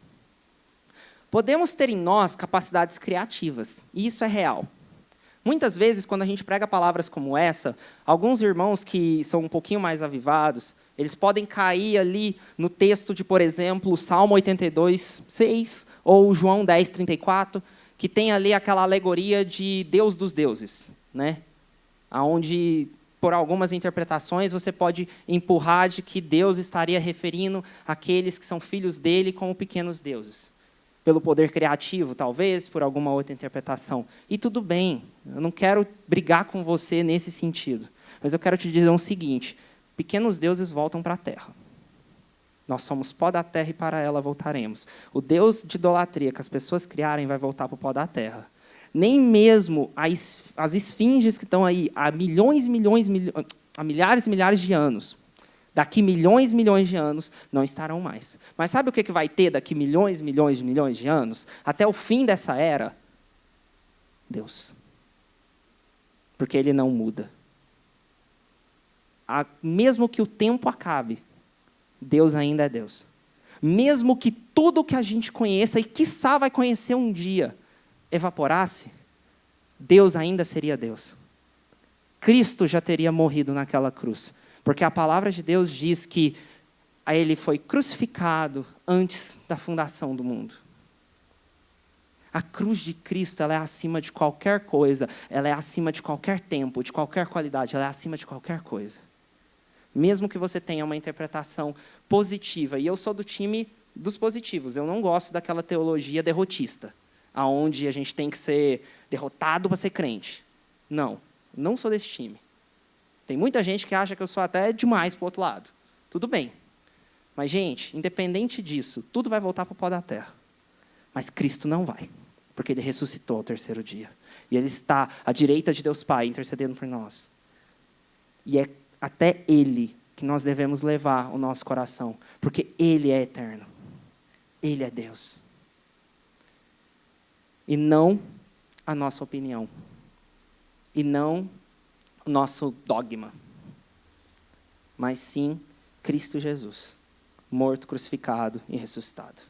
Podemos ter em nós capacidades criativas, e isso é real. Muitas vezes, quando a gente prega palavras como essa, alguns irmãos que são um pouquinho mais avivados, eles podem cair ali no texto de, por exemplo, Salmo 82, 6, ou João 10, 34, que tem ali aquela alegoria de Deus dos deuses, né? Onde, por algumas interpretações, você pode empurrar de que Deus estaria referindo àqueles que são filhos dele como pequenos deuses. Pelo poder criativo, talvez, por alguma outra interpretação. E tudo bem, eu não quero brigar com você nesse sentido. Mas eu quero te dizer o seguinte: pequenos deuses voltam para a terra. Nós somos pó da terra e para ela voltaremos. O Deus de idolatria que as pessoas criarem vai voltar para o pó da terra. Nem mesmo as esfinges que estão aí há milhares e milhares de anos Daqui milhões e milhões de anos não estarão mais. Mas sabe o que vai ter daqui milhões e milhões e milhões de anos? Até o fim dessa era? Deus. Porque Ele não muda. Mesmo que o tempo acabe, Deus ainda é Deus. Mesmo que tudo que a gente conheça, e quiçá vai conhecer um dia, evaporasse, Deus ainda seria Deus. Cristo já teria morrido naquela cruz. Porque a palavra de Deus diz que Ele foi crucificado antes da fundação do mundo. A cruz de Cristo, ela é acima de qualquer coisa, ela é acima de qualquer tempo, de qualquer qualidade, ela é acima de qualquer coisa. Mesmo que você tenha uma interpretação positiva, e eu sou do time dos positivos, eu não gosto daquela teologia derrotista, aonde a gente tem que ser derrotado para ser crente. Não sou desse time. Tem muita gente que acha que eu sou até demais para o outro lado. Tudo bem. Mas, gente, independente disso, tudo vai voltar para o pó da terra. Mas Cristo não vai, porque Ele ressuscitou ao terceiro dia. E Ele está à direita de Deus Pai, intercedendo por nós. E é até Ele que nós devemos levar o nosso coração, porque Ele é eterno. Ele é Deus. E não a nossa opinião. E não o nosso dogma. Mas sim Cristo Jesus, morto, crucificado e ressuscitado.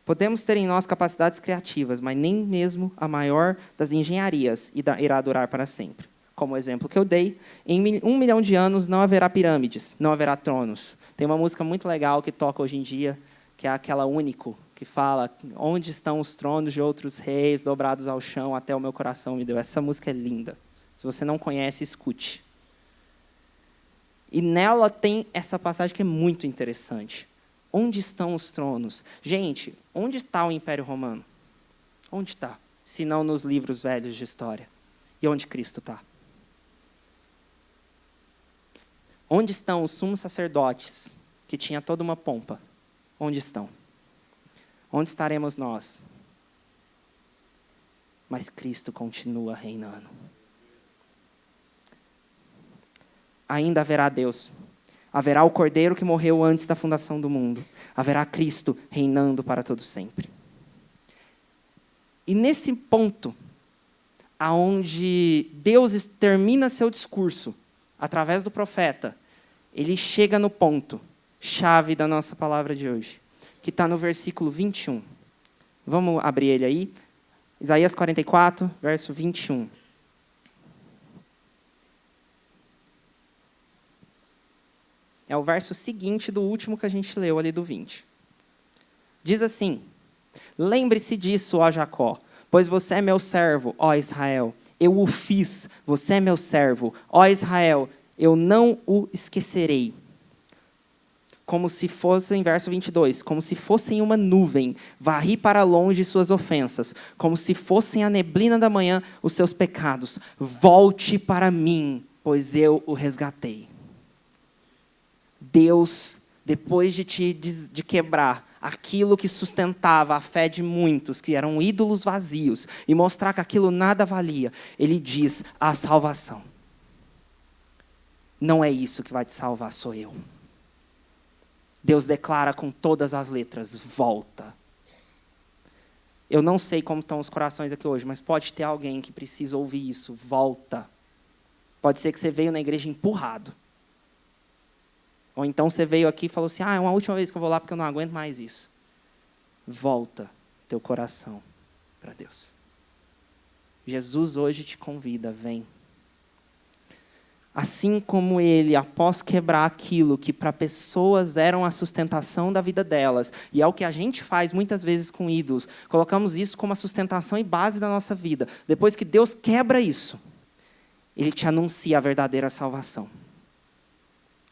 Podemos ter em nós capacidades criativas, mas nem mesmo a maior das engenharias irá durar para sempre. Como o exemplo que eu dei, em 1 milhão de anos não haverá pirâmides, não haverá tronos. Tem uma música muito legal que toca hoje em dia, que é aquela Único, que fala: onde estão os tronos de outros reis, dobrados ao chão, até o meu coração me deu. Essa música é linda. Se você não conhece, escute. E nela tem essa passagem que é muito interessante. Onde estão os tronos? Gente, onde está o Império Romano? Onde está? Se não nos livros velhos de história. E onde Cristo está? Onde estão os sumos sacerdotes, que tinha toda uma pompa? Onde estão? Onde estaremos nós? Mas Cristo continua reinando. Ainda haverá Deus. Haverá o Cordeiro que morreu antes da fundação do mundo. Haverá Cristo reinando para todo sempre. E nesse ponto, aonde Deus termina seu discurso, através do profeta, ele chega no ponto chave da nossa palavra de hoje, que está no versículo 21. Vamos abrir ele aí. Isaías 44, verso 21. É o verso seguinte do último que a gente leu ali do 20. Diz assim: lembre-se disso, ó Jacó, pois você é meu servo, ó Israel. Eu o fiz, você é meu servo, ó Israel, eu não o esquecerei. Como se fosse, em verso 22, como se fossem uma nuvem, varri para longe suas ofensas, como se fossem a neblina da manhã os seus pecados. Volte para mim, pois eu o resgatei. Deus, depois de quebrar aquilo que sustentava a fé de muitos, que eram ídolos vazios, e mostrar que aquilo nada valia, Ele diz: a salvação. Não é isso que vai te salvar, sou eu. Deus declara com todas as letras: volta. Eu não sei como estão os corações aqui hoje, mas pode ter alguém que precisa ouvir isso. Volta. Pode ser que você veio na igreja empurrado. Ou então você veio aqui e falou assim: é uma última vez que eu vou lá porque eu não aguento mais isso. Volta teu coração para Deus. Jesus hoje te convida, vem. Assim como Ele, após quebrar aquilo que para pessoas eram a sustentação da vida delas, e é o que a gente faz muitas vezes com ídolos, colocamos isso como a sustentação e base da nossa vida. Depois que Deus quebra isso, Ele te anuncia a verdadeira salvação,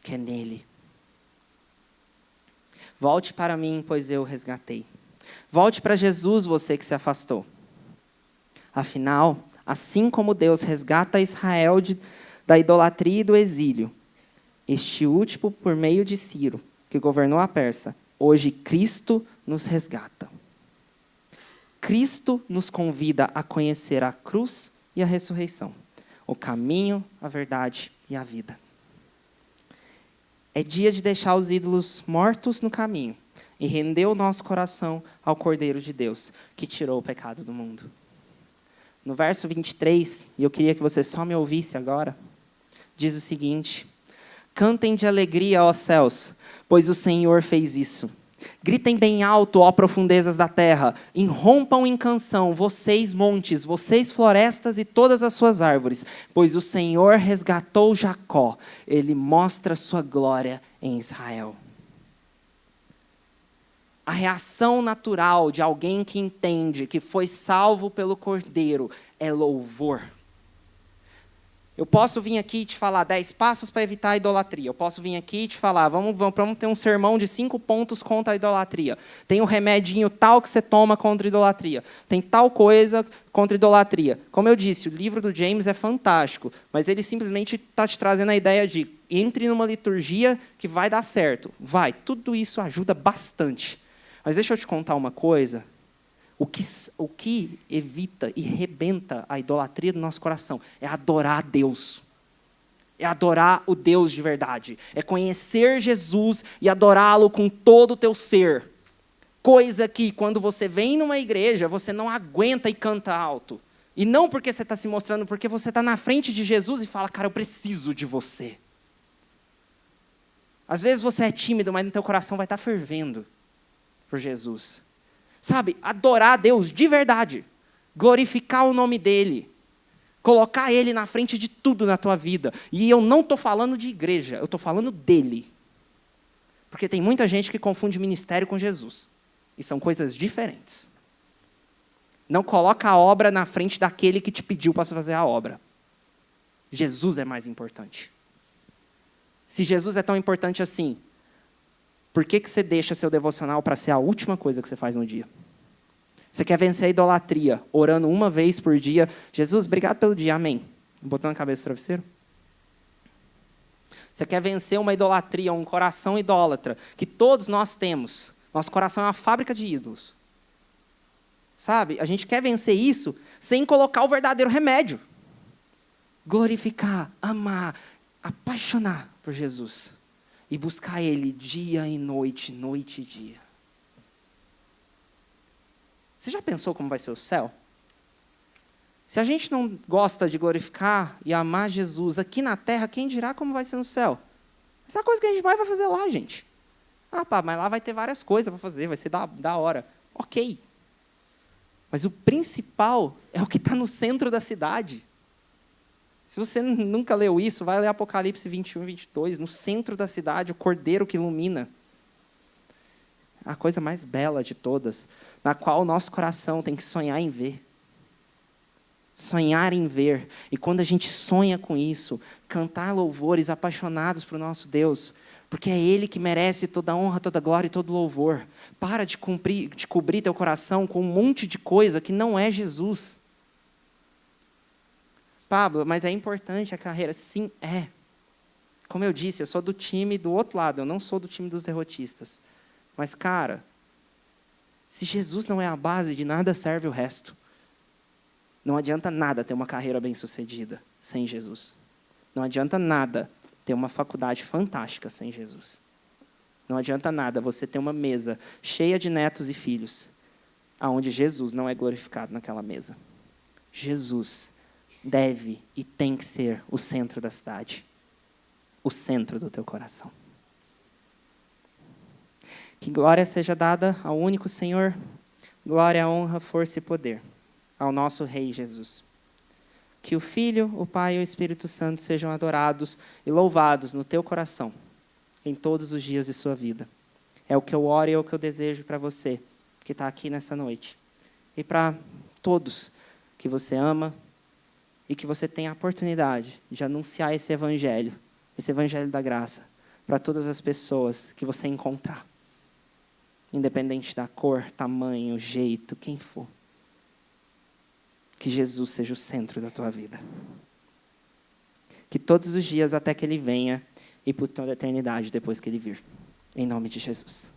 que é nele. Volte para mim, pois eu o resgatei. Volte para Jesus, você que se afastou. Afinal, assim como Deus resgata Israel da idolatria e do exílio, este último por meio de Ciro, que governou a Pérsia, hoje Cristo nos resgata. Cristo nos convida a conhecer a cruz e a ressurreição. o caminho, a verdade e a vida. É dia de deixar os ídolos mortos no caminho e render o nosso coração ao Cordeiro de Deus, que tirou o pecado do mundo. No verso 23, e eu queria que você só me ouvisse agora, diz o seguinte: cantem de alegria, ó céus, pois o Senhor fez isso. Gritem bem alto, ó profundezas da terra. Irrompam em canção, vocês montes, vocês florestas e todas as suas árvores. Pois o Senhor resgatou Jacó. Ele mostra sua glória em Israel. A reação natural de alguém que entende que foi salvo pelo Cordeiro é louvor. Eu posso vir aqui e te falar 10 passos para evitar a idolatria. Eu posso vir aqui e te falar, vamos ter um sermão de 5 pontos contra a idolatria. Tem um remedinho tal que você toma contra a idolatria. Tem tal coisa contra a idolatria. Como eu disse, o livro do James é fantástico, mas ele simplesmente está te trazendo a ideia de entre numa liturgia que vai dar certo. Vai, tudo isso ajuda bastante. Mas deixa eu te contar uma coisa. O que evita e rebenta a idolatria do nosso coração é adorar a Deus. É adorar o Deus de verdade. É conhecer Jesus e adorá-lo com todo o teu ser. Coisa que, quando você vem numa igreja, você não aguenta e canta alto. E não porque você está se mostrando, porque você está na frente de Jesus e fala, cara, eu preciso de você. Às vezes você é tímido, mas no teu coração vai estar fervendo por Jesus. Sabe, adorar a Deus de verdade, glorificar o nome dEle, colocar Ele na frente de tudo na tua vida. E eu não estou falando de igreja, eu estou falando dEle. Porque tem muita gente que confunde ministério com Jesus. E são coisas diferentes. Não coloca a obra na frente daquele que te pediu para fazer a obra. Jesus é mais importante. Se Jesus é tão importante assim, por que você deixa seu devocional para ser a última coisa que você faz no dia? Você quer vencer a idolatria, orando uma vez por dia. Jesus, obrigado pelo dia, amém. Botando a cabeça no travesseiro. Você quer vencer uma idolatria, um coração idólatra, que todos nós temos. Nosso coração é uma fábrica de ídolos. Sabe? A gente quer vencer isso sem colocar o verdadeiro remédio. Glorificar, amar, apaixonar por Jesus. E buscar Ele dia e noite, noite e dia. Você já pensou como vai ser o céu? Se a gente não gosta de glorificar e amar Jesus aqui na terra, quem dirá como vai ser no céu? Essa é a coisa que a gente mais vai fazer lá, gente. Ah, pá, mas lá vai ter várias coisas para fazer, vai ser da hora. Ok. Mas o principal é o que está no centro da cidade. Se você nunca leu isso, vai ler Apocalipse 21 e 22. No centro da cidade, o Cordeiro que ilumina. A coisa mais bela de todas, na qual o nosso coração tem que sonhar em ver. Sonhar em ver. E quando a gente sonha com isso, cantar louvores apaixonados para o nosso Deus, porque é Ele que merece toda honra, toda glória e todo louvor. Para de cobrir teu coração com um monte de coisa que não é Jesus. Pablo, mas é importante a carreira. Sim, é. Como eu disse, eu sou do time do outro lado, eu não sou do time dos derrotistas. Mas, cara, se Jesus não é a base, de nada serve o resto. Não adianta nada ter uma carreira bem-sucedida sem Jesus. Não adianta nada ter uma faculdade fantástica sem Jesus. Não adianta nada você ter uma mesa cheia de netos e filhos, aonde Jesus não é glorificado naquela mesa. Jesus deve e tem que ser o centro da cidade, o centro do teu coração. Que glória seja dada ao único Senhor, glória, honra, força e poder, ao nosso Rei Jesus. Que o Filho, o Pai e o Espírito Santo sejam adorados e louvados no teu coração, em todos os dias de sua vida. É o que eu oro e é o que eu desejo para você, que está aqui nessa noite. E para todos que você ama, e que você tenha a oportunidade de anunciar esse evangelho da graça, para todas as pessoas que você encontrar. Independente da cor, tamanho, jeito, quem for. Que Jesus seja o centro da tua vida. Que todos os dias até que Ele venha e por toda a eternidade depois que Ele vir. Em nome de Jesus.